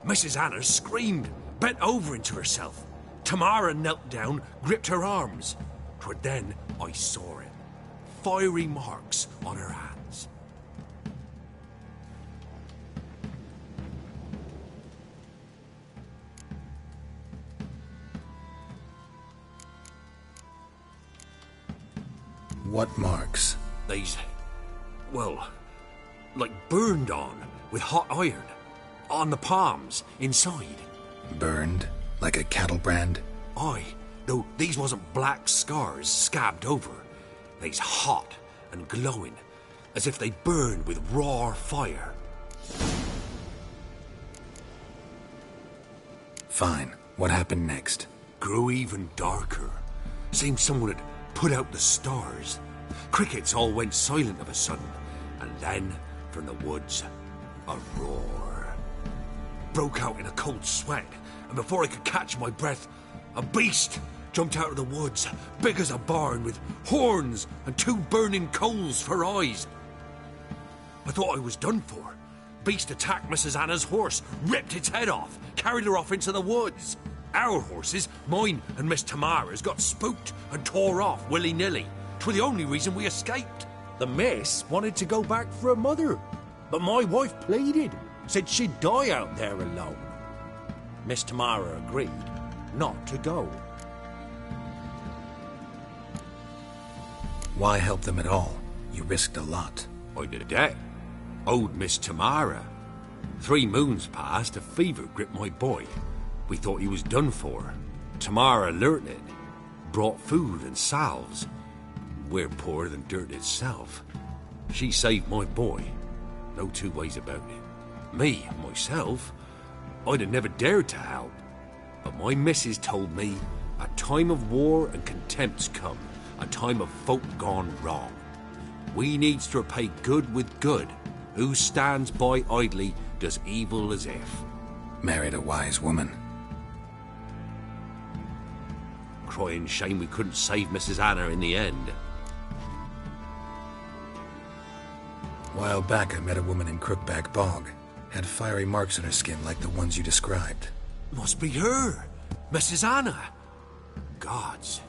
Mrs. Anna screamed, bent over into herself. Tamara knelt down, gripped her arms. 'Twere then I saw it. Fiery marks on her hands. What marks? They's, well, like burned on with hot iron. On the palms, inside. Burned? Like a cattle brand? Aye, though these wasn't black scars scabbed over. They's hot and glowing, as if they burned with raw fire. Fine. What happened next? Grew even darker. Seemed someone had put out the stars. Crickets all went silent of a sudden, and then, from the woods, a roar. Broke out in a cold sweat, and before I could catch my breath, a beast jumped out of the woods, big as a barn, with horns and 2 burning coals for eyes. I thought I was done for. Beast attacked Mrs. Anna's horse, ripped its head off, carried her off into the woods. Our horses, mine and Miss Tamara's, got spooked and tore off willy-nilly. 'Twere the only reason we escaped. The miss wanted to go back for her mother, but my wife pleaded, said she'd die out there alone. Miss Tamara agreed not to go. Why help them at all? You risked a lot. I did a debt. Owed Miss Tamara. 3 moons passed, a fever gripped my boy. We thought he was done for. Tamara learnt it. Brought food and salves. We're poorer than dirt itself. She saved my boy. No 2 ways about it. Me, myself, I'd have never dared to help. But my missus told me a time of war and contempt's come. A time of folk gone wrong. We needs to repay good with good. Who stands by idly does evil as if. Married a wise woman. Crying shame we couldn't save Mrs. Anna in the end. While back I met a woman in Crookback Bog. Had fiery marks on her skin like the ones you described. Must be her, Mrs. Anna. Gods,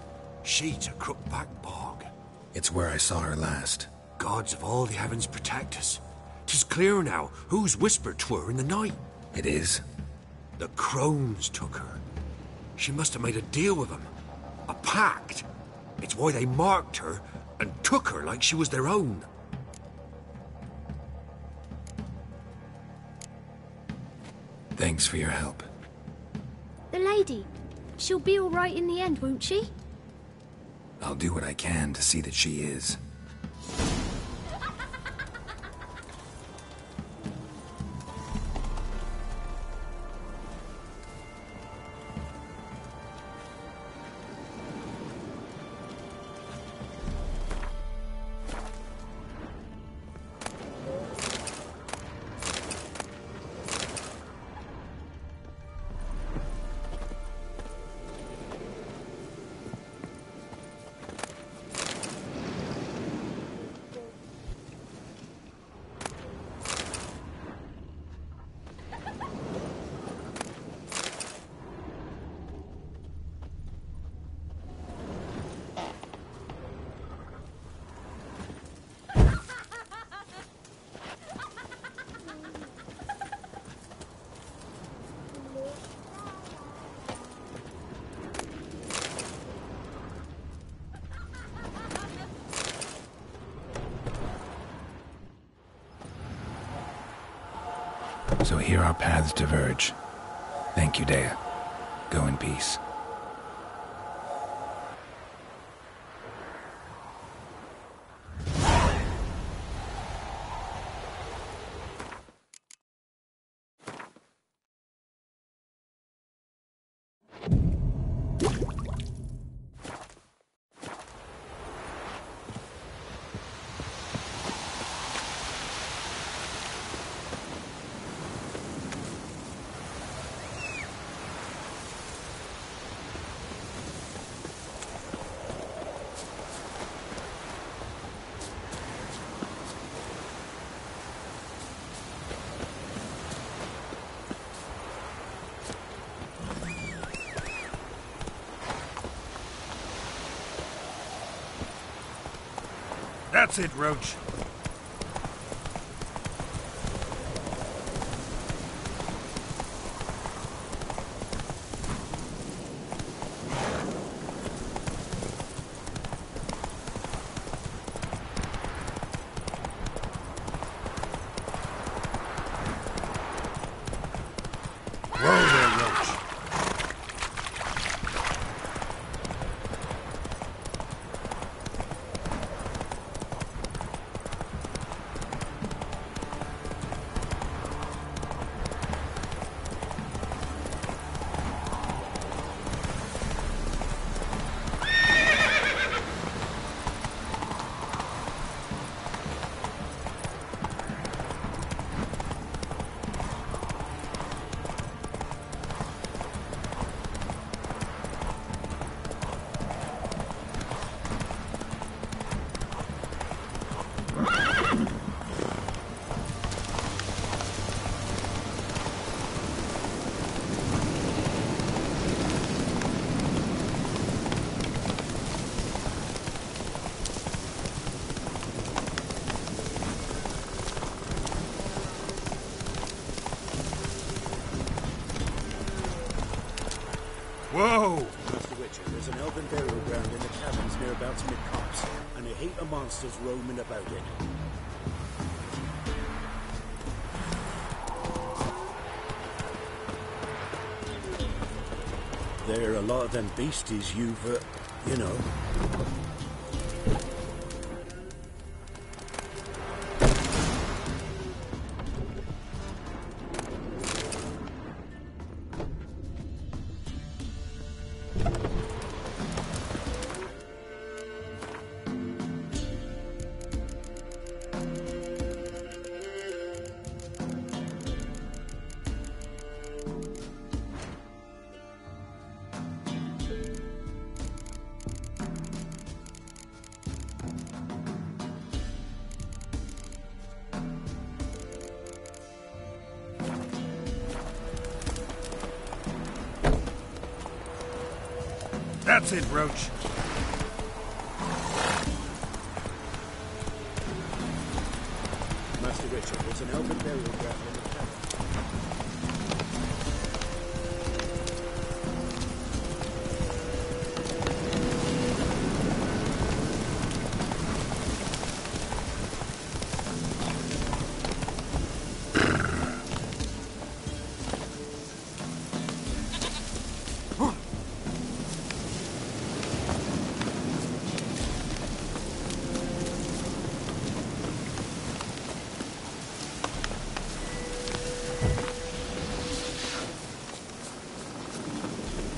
she to Crookback Bog. It's where I saw her last. Gods of all the heavens protect us. 'Tis clear now whose whisper 'twere in the night. It is? The crones took her. She must have made a deal with them. A pact. It's why they marked her and took her like she was their own. Thanks for your help. The lady, she'll be all right in the end, won't she? I'll do what I can to see that she is. So here our paths diverge. Thank you, Dea. Go in peace. That's it, Roach. Whoa! Master Witcher, there's an elven burial ground in the caverns nearabouts mid-copse, and a heap of monsters roaming about it. There are a lot of them beasties you've, you know. That's it, Roach. Master Richard, there's an elven burial ground in the caverns.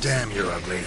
Damn, you're ugly.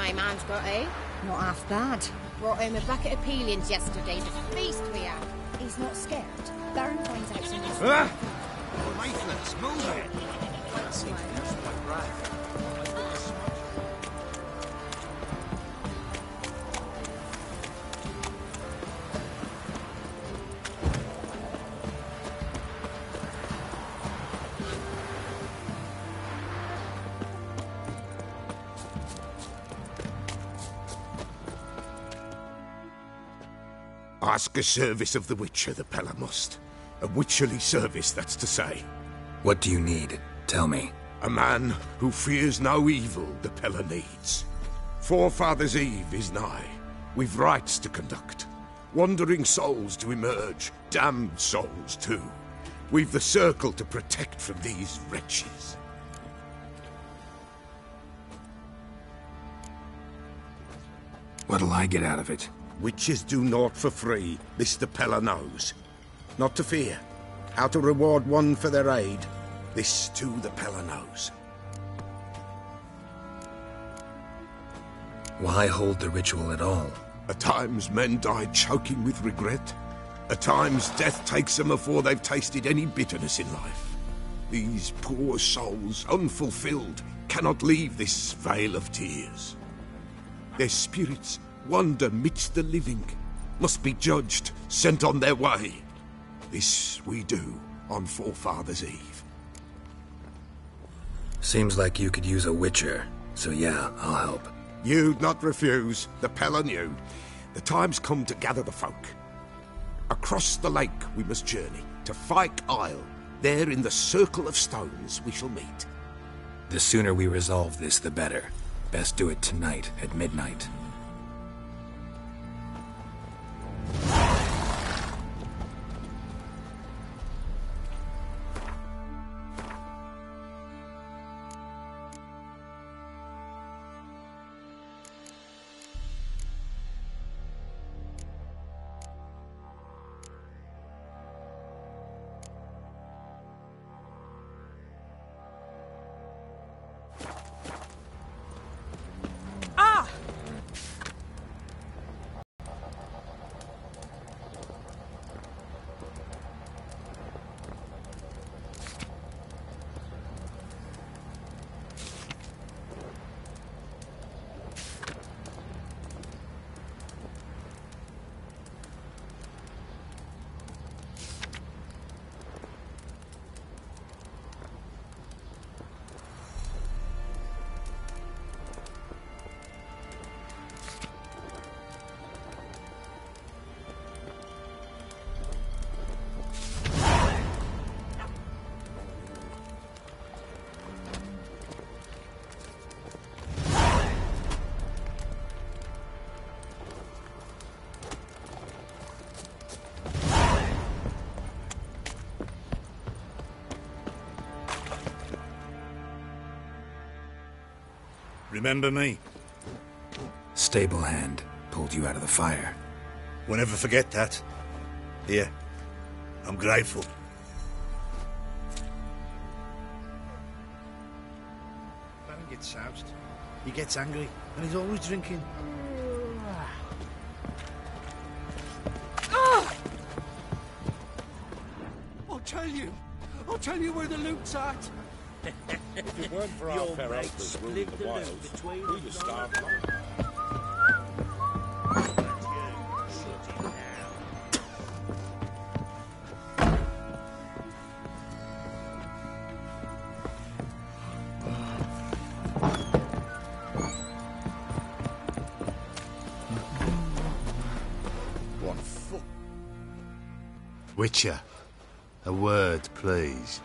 my man's got, eh? Not half bad. Brought home a bucket of peelings yesterday, the feast we had. He's not scared. Baron finds out some Ah! Lifeless, move it! That seems just like right. Ask a service of the Witcher, the Pella must. A witcherly service, that's to say. What do you need? Tell me. A man who fears no evil the Pella needs. Forefathers' Eve is nigh. We've rites to conduct. Wandering souls to emerge. Damned souls, too. We've the circle to protect from these wretches. What'll I get out of it? Witches do naught for free, this the Pella knows. Not to fear. How to reward one for their aid, this too the Pella knows. Why hold the ritual at all? At times men die choking with regret. At times death takes them afore they've tasted any bitterness in life. These poor souls, unfulfilled, cannot leave this vale of tears. Their spirits wander midst the living, must be judged, sent on their way. This we do on Forefathers' Eve. Seems like you could use a witcher, so yeah, I'll help. You'd not refuse, the Pella knew. The time's come to gather the folk. Across the lake we must journey, to Fyke Isle. There in the circle of stones we shall meet. The sooner we resolve this, the better. Best do it tonight, at midnight. Remember me? Stable hand pulled you out of the fire. We'll never forget that. Here, I'm grateful. Baron gets soused. He gets angry, and he's always drinking. I'll tell you where the loot's at. If it weren't for our fair uncle's rule in the wilds, we'd have starved long. What fuck? Witcher, a word, please.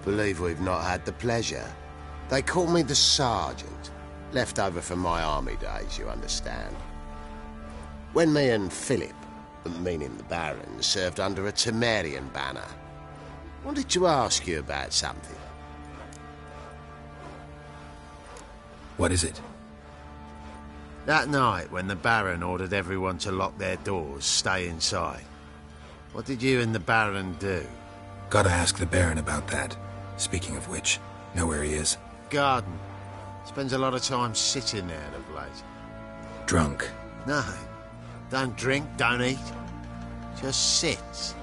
Believe we've not had the pleasure. They call me the Sergeant. Left over from my army days, you understand. When me and Philip, meaning the Baron, served under a Temerian banner, wanted to ask you about something. What is it? That night, when the Baron ordered everyone to lock their doors, stay inside, what did you and the Baron do? Gotta ask the Baron about that. Speaking of which, know where he is? Garden. Spends a lot of time sitting there of late. Drunk. No, don't drink, don't eat. Just sits.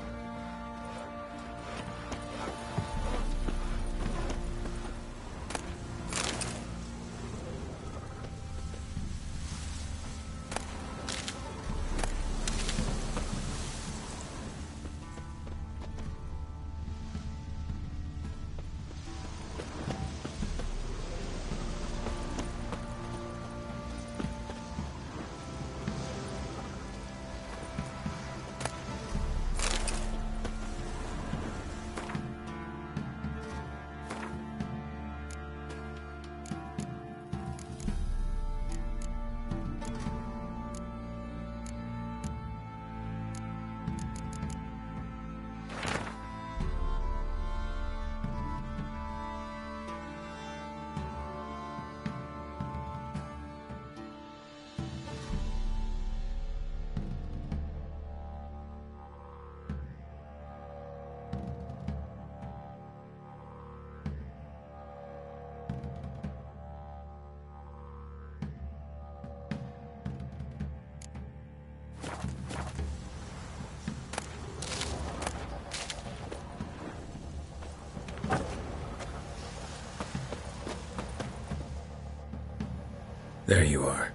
There you are.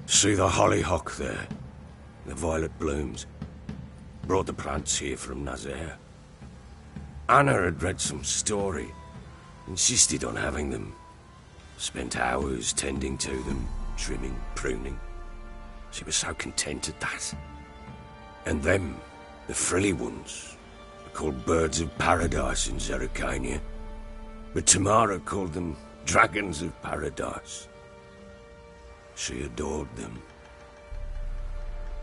See the hollyhock there? The violet blooms. Brought the plants here from Nazaire. Anna had read some story. Insisted on having them. Spent hours tending to them, trimming, pruning. She was so content at that. And them, the frilly ones, are called birds of paradise in Zerrikania. But Tamara called them dragons of paradise. She adored them.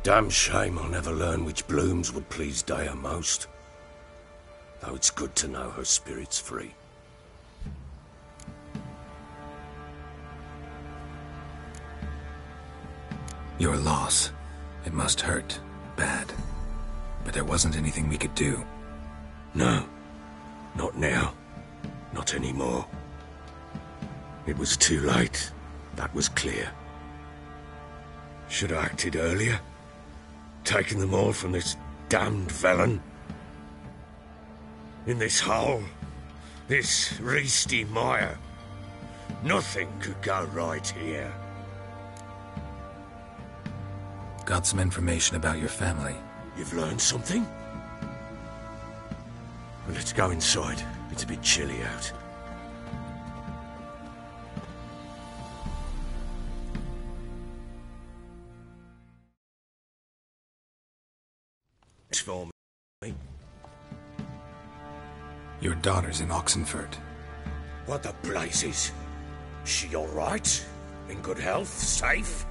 Damn shame I'll never learn which blooms would please Dea most. Though it's good to know her spirit's free. Your loss. It must hurt. Bad. But there wasn't anything we could do. No. Not now. Not anymore. It was too late. That was clear. Should have acted earlier. Taken them all from this damned felon. In this hole. This reesty mire. Nothing could go right here. Got some information about your family. You've learned something? Well, let's go inside. It's a bit chilly out. It's for me. Your daughter's in Oxenford. What the blazes? She all right? In good health? Safe?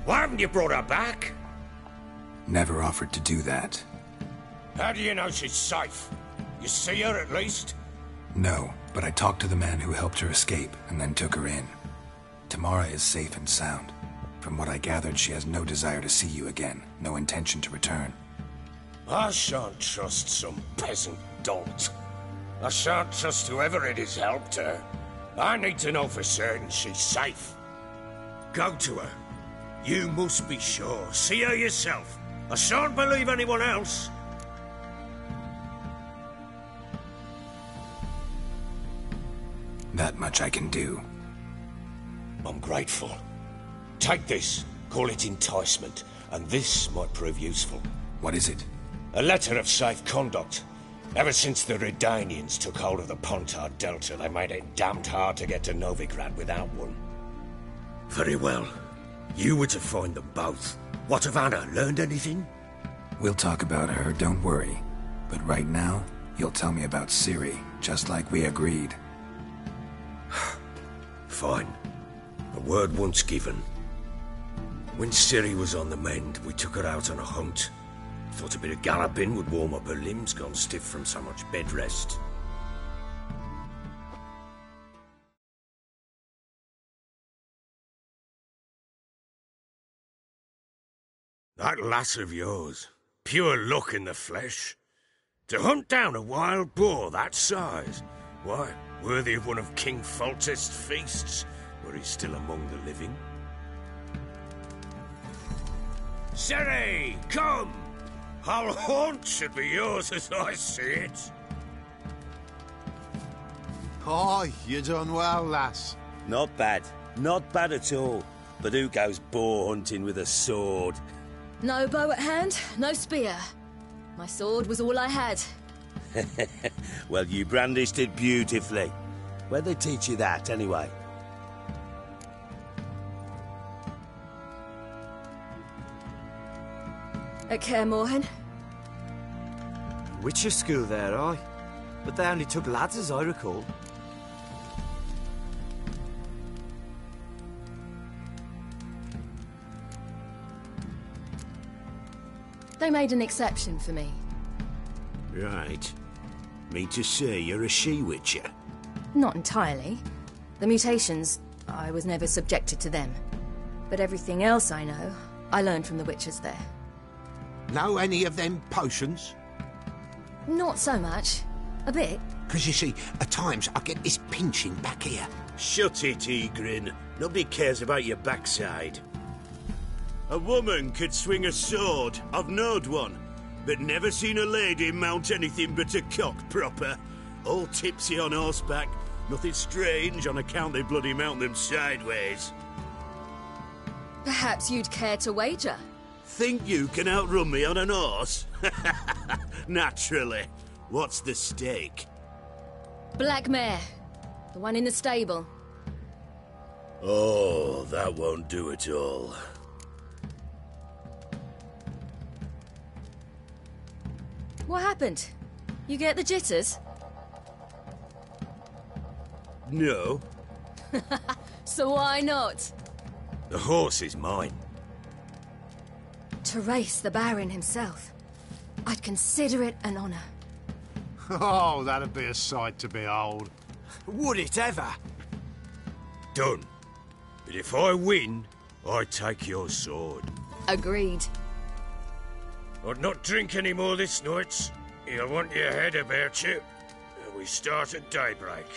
Why haven't you brought her back? Never offered to do that. How do you know she's safe? You see her at least? No, but I talked to the man who helped her escape and then took her in. Tamara is safe and sound. From what I gathered, she has no desire to see you again, no intention to return. I shan't trust some peasant dolt. I shan't trust whoever it is helped her. I need to know for certain she's safe. Go to her. You must be sure. See her yourself. I shan't believe anyone else. That much I can do. I'm grateful. Take this. Call it enticement. And this might prove useful. What is it? A letter of safe conduct. Ever since the Redanians took hold of the Pontar Delta, they made it damned hard to get to Novigrad without one. Very well. You were to find them both. What of Anna? Learned anything? We'll talk about her, don't worry. But right now, you'll tell me about Ciri, just like we agreed. Fine. A word once given. When Ciri was on the mend, we took her out on a hunt. Thought a bit of galloping would warm up her limbs, gone stiff from so much bed rest. That lass of yours, pure luck in the flesh. To hunt down a wild boar that size, why, Worthy of one of King Foltest's feasts, were he still among the living. Sere, come! Our haunt should be yours as I see it. Aye, you done well, lass. Not bad. Not bad at all. But who goes boar hunting with a sword? No bow at hand, no spear. My sword was all I had. Well, you brandished it beautifully. Where'd they teach you that, anyway? At Kaer Morhen. Witcher school there, aye. But they only took lads, as I recall. They made an exception for me. Right. Mean to say you're a she-witcher? Not entirely. The mutations, I was never subjected to them. But everything else I know, I learned from the witches there. Know any of them potions? Not so much. A bit. Because you see, at times I get this pinching back here. Shut it, Egrin. Nobody cares about your backside. A woman could swing a sword. I've knowed one. But never seen a lady mount anything but a cock proper. All tipsy on horseback. Nothing strange on account they bloody mount them sideways. Perhaps you'd care to wager? Think you can outrun me on an horse? Naturally. What's the stake? Black mare. The one in the stable. Oh, that won't do at all. What happened? You get the jitters? No. So why not? The horse is mine. To race the Baron himself. I'd consider it an honour. Oh, that'd be a sight to behold. Would it ever? Done. But if I win, I take your sword. Agreed. I'd not drink any more this night. You'll want your head about you. We start at daybreak.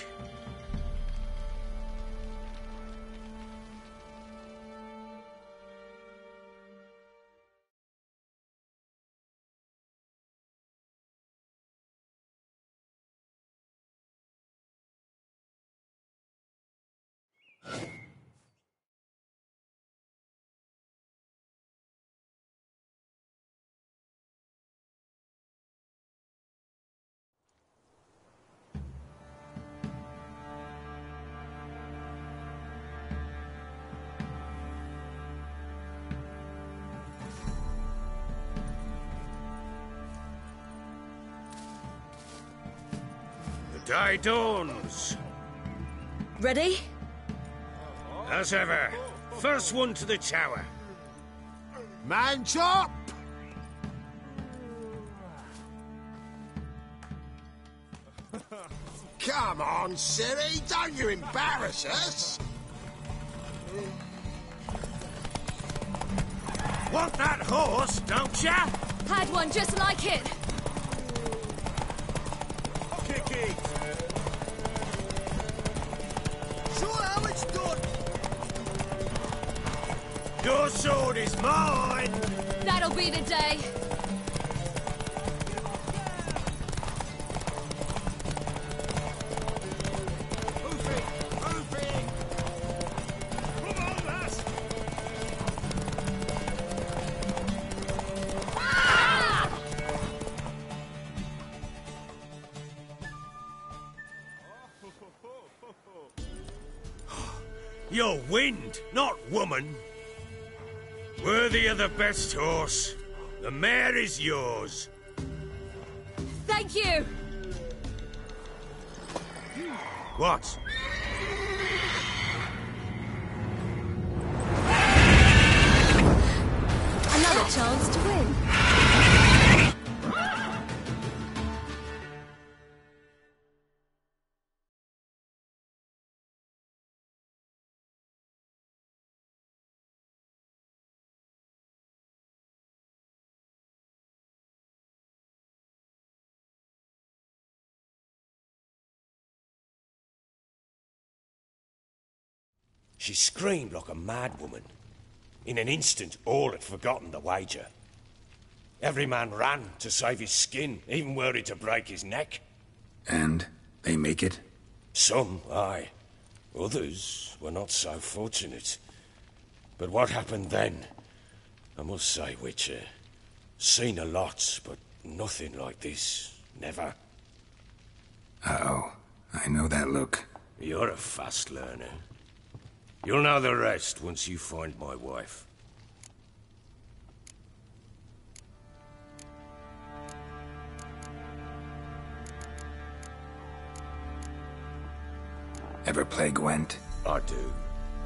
Day dawns. Ready? As ever. First one to the tower. Man chop! Come on, Siri, don't you embarrass us! Want that horse, don't ya? Had one just like it. Kick it. Show how it's done. Your sword is mine. That'll be the day. You're wind, not woman. Worthy of the best horse. The mare is yours. Thank you. What? Another chance to win. She screamed like a mad woman. In an instant, all had forgotten the wager. Every man ran to save his skin, even worried to break his neck. And they make it? Some, aye. Others were not so fortunate. But what happened then? I must say, Witcher, seen a lot, but nothing like this. Never. Uh-oh. I know that look. You're a fast learner. You'll know the rest once you find my wife. Ever play Gwent? I do.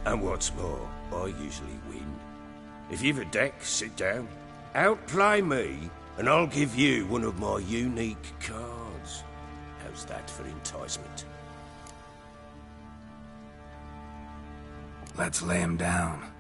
And what's more, I usually win. If you've a deck, sit down. Outplay me, and I'll give you one of my unique cards. How's that for enticement? Let's lay him down.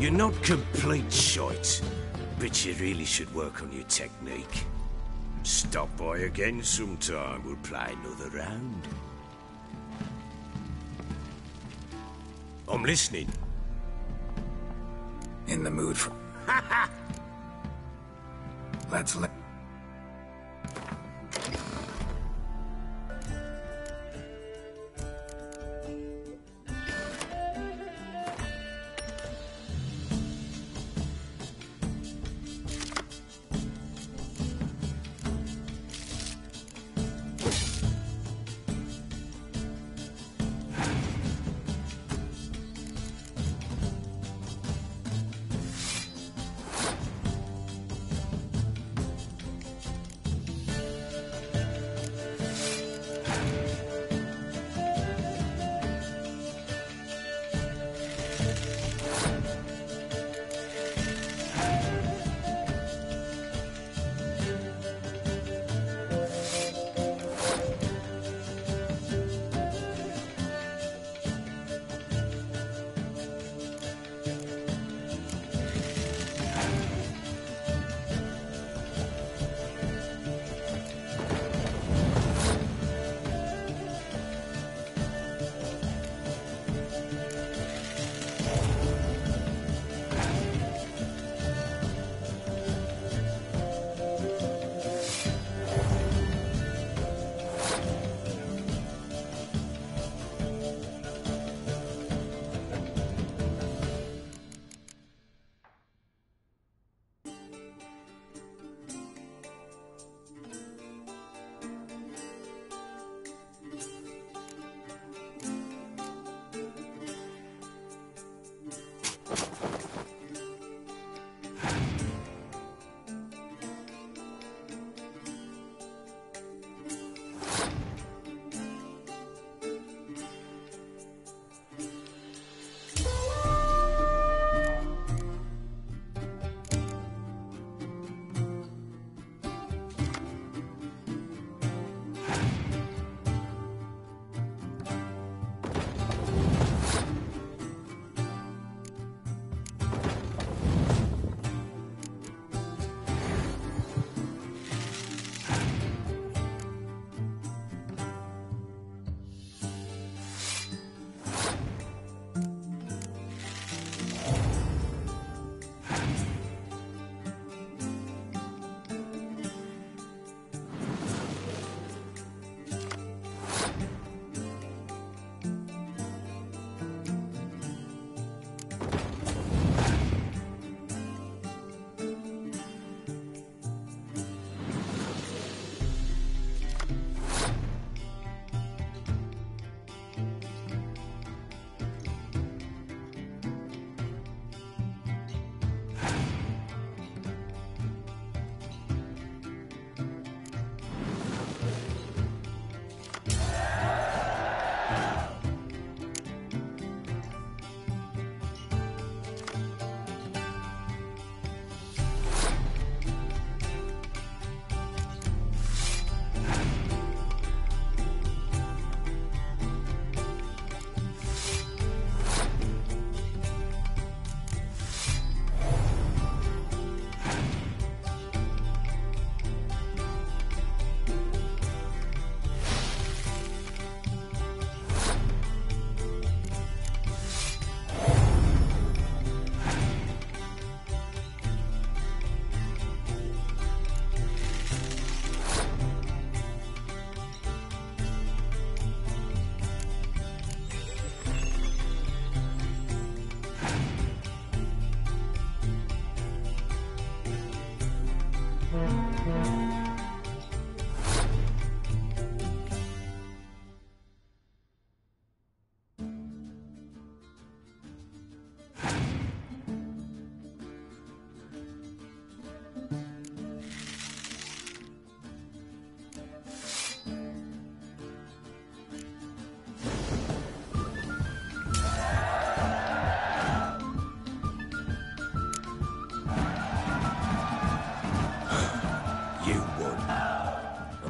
You're not complete shite, but you really should work on your technique. Stop by again sometime, we'll play another round. I'm listening. In the mood for... Let's let...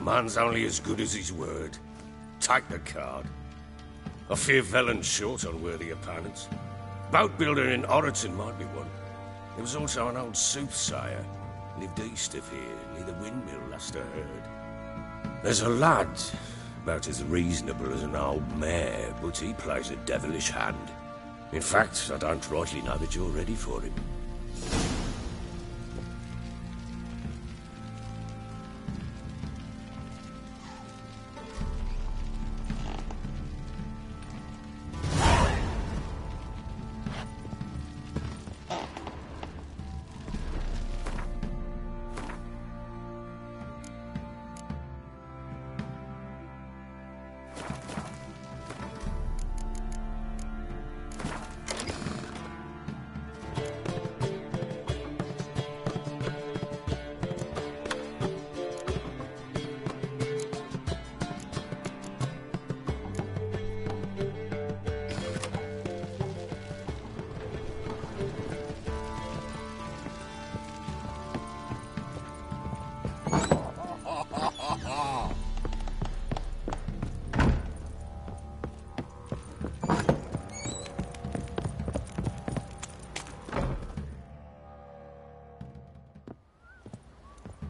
Man's only as good as his word. Take the card. I fear Velen's short on worthy opponents. Boat builder in Orreton might be one. There was also an old soothsayer. Lived east of here, near the windmill, last I heard. There's a lad, about as reasonable as an old mare, but he plays a devilish hand. In fact, I don't rightly know that you're ready for him.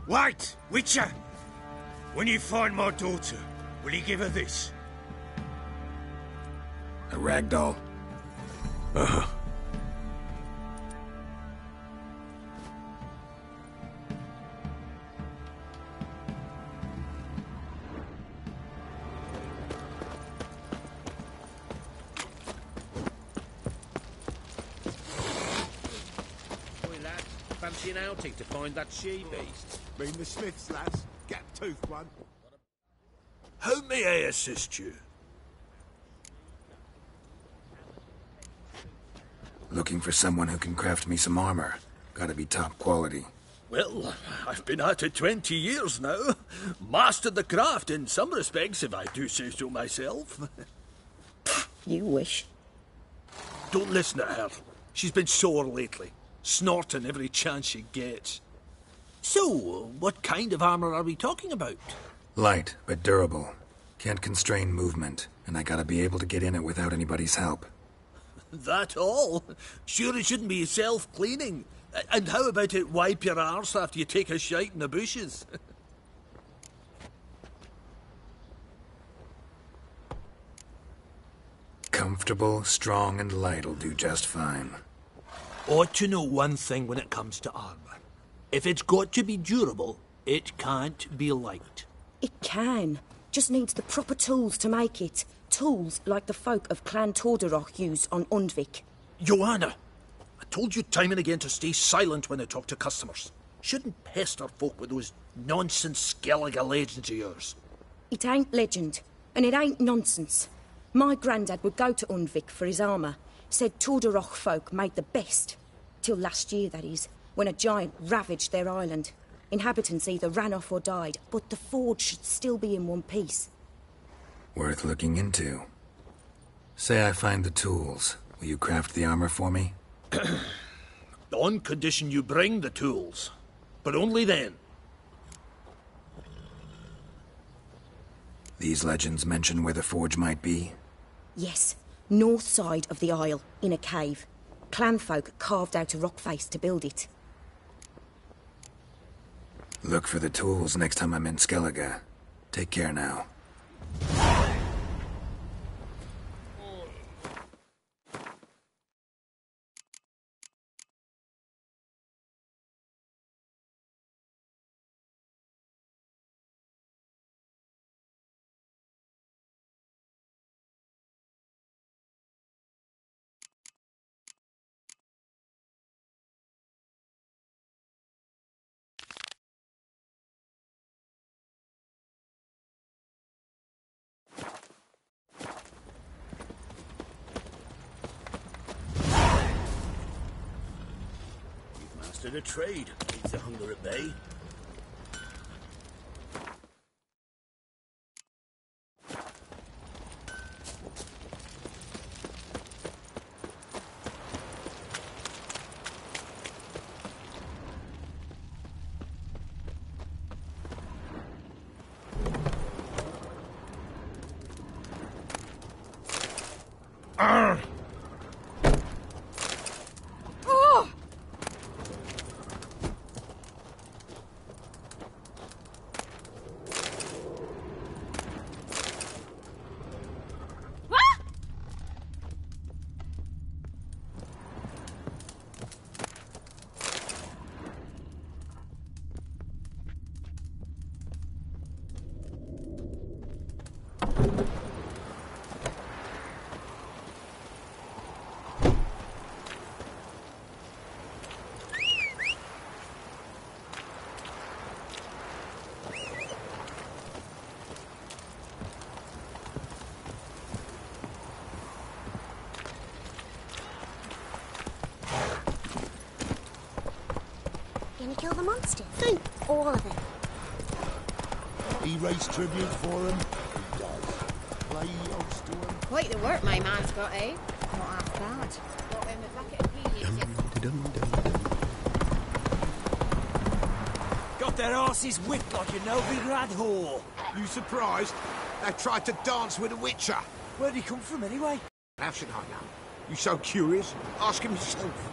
Wait, Witcher! When you find my daughter, will you give her this? A rag doll. Uh-huh. Fancy an outing to find that she-beast? Been the Smiths, lads. Gap-toothed one. How may I assist you? Looking for someone who can craft me some armor. Gotta be top quality. Well, I've been at it 20 years now. Mastered the craft in some respects, if I do say so myself. You wish. Don't listen to her. She's been sore lately, snorting every chance she gets. So, what kind of armor are we talking about? Light, but durable. Can't constrain movement, and I gotta be able to get in it without anybody's help. That all? Sure it shouldn't be self-cleaning. And how about it wipe your arse after you take a shite in the bushes? Comfortable, strong, and light'll do just fine. Ought to know one thing when it comes to armor. If it's got to be durable, it can't be light. It can. Just needs the proper tools to make it. Tools like the folk of Clan Torderoch use on Undvik. Joanna, I told you time and again to stay silent when I talk to customers. Shouldn't pester folk with those nonsense Skellige legends of yours. It ain't legend, and it ain't nonsense. My granddad would go to Undvik for his armour. Said Torderoch folk made the best. Till last year, that is, when a giant ravaged their island. Inhabitants either ran off or died, but the forge should still be in one piece. Worth looking into. Say I find the tools. Will you craft the armor for me? On condition you bring the tools. But only then. These legends mention where the forge might be? Yes, north side of the isle, in a cave. Clanfolk carved out a rock face to build it. Look for the tools next time I'm in Skellige. Take care now. Mastered a trade. Keeps the hunger at bay. gonna kill the monsters? All of them. He raised tribute for him. He does. Play host to him. Quite the work my man's got, eh? Not half bad. Brought him a bucket of peelings yesterday. Got their asses whipped like a Novigrad whore. You surprised? They tried to dance with a witcher. Where'd he come from, anyway? How should I know? You so curious? Ask him yourself.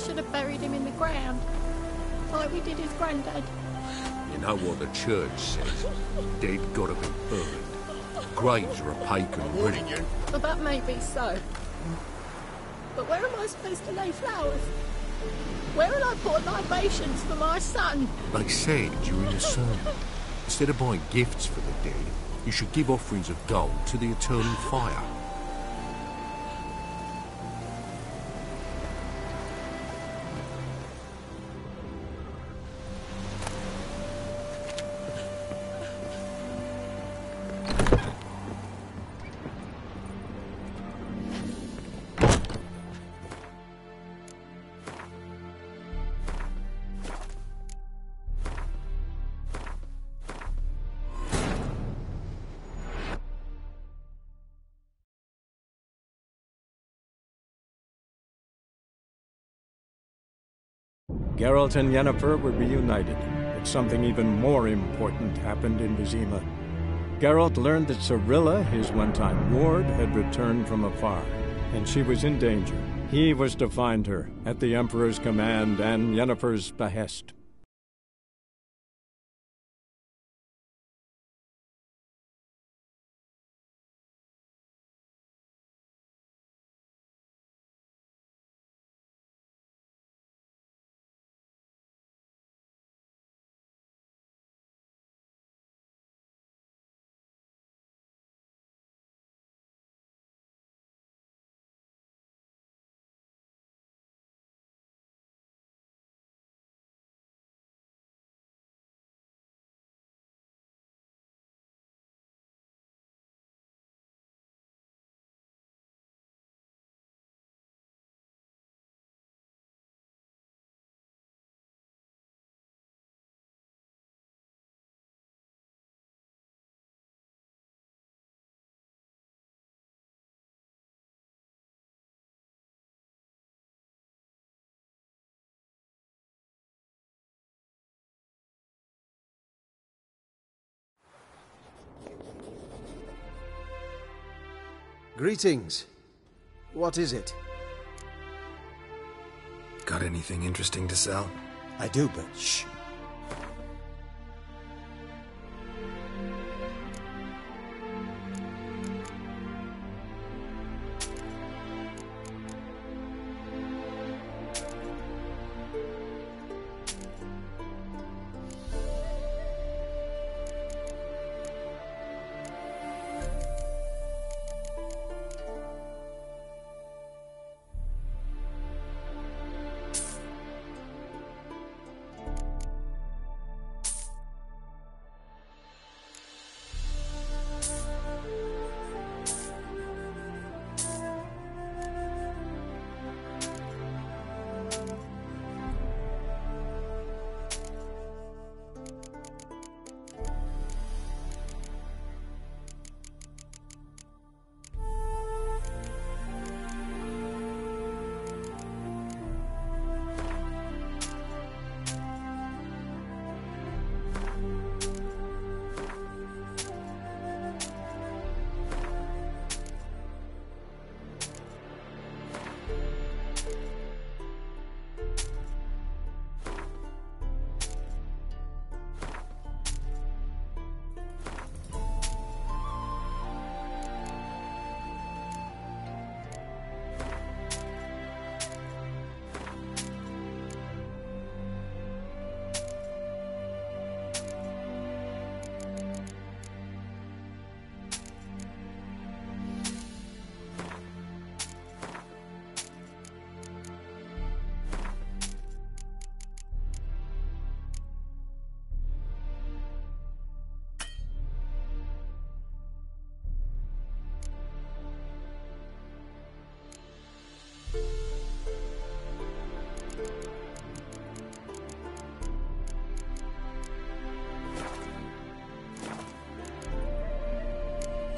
Should have buried him in the ground, like we did his granddad. You know what the church says? Dead gotta be burned. Graves are a pagan religion. Well, that may be so. But where am I supposed to lay flowers? Where will I put libations for my son? They said during the sermon, instead of buying gifts for the dead, you should give offerings of gold to the eternal fire. Geralt and Yennefer were reunited, but something even more important happened in Vizima. Geralt learned that Cirilla, his one-time ward, had returned from afar, and she was in danger. He was to find her, at the Emperor's command and Yennefer's behest. Greetings. What is it? Got anything interesting to sell? I do, but shh.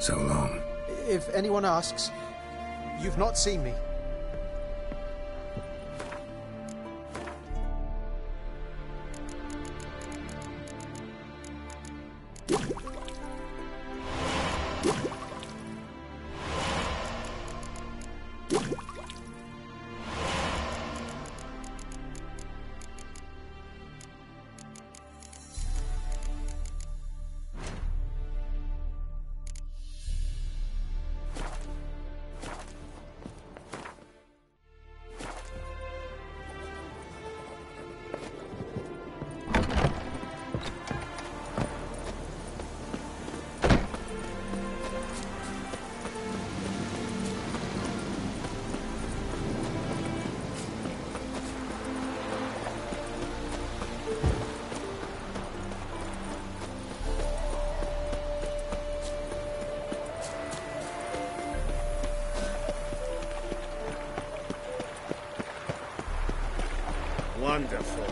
So long. If anyone asks, you've not seen me. Wonderful.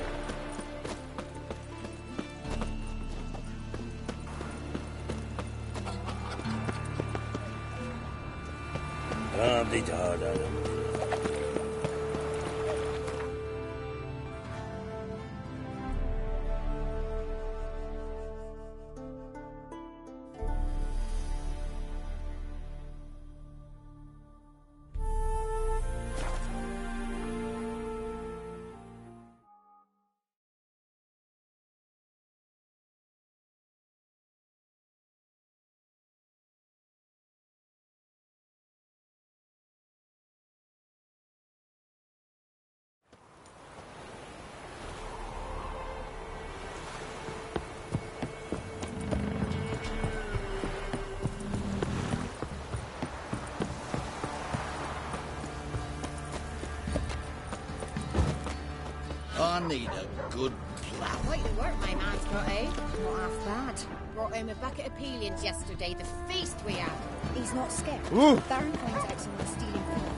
I need a good plough. Quite the work my man's got, eh? Not half bad. Brought home a bucket of peelings yesterday, the feast we had. He's not scared. Ooh. Baron finds out someone's stealing food.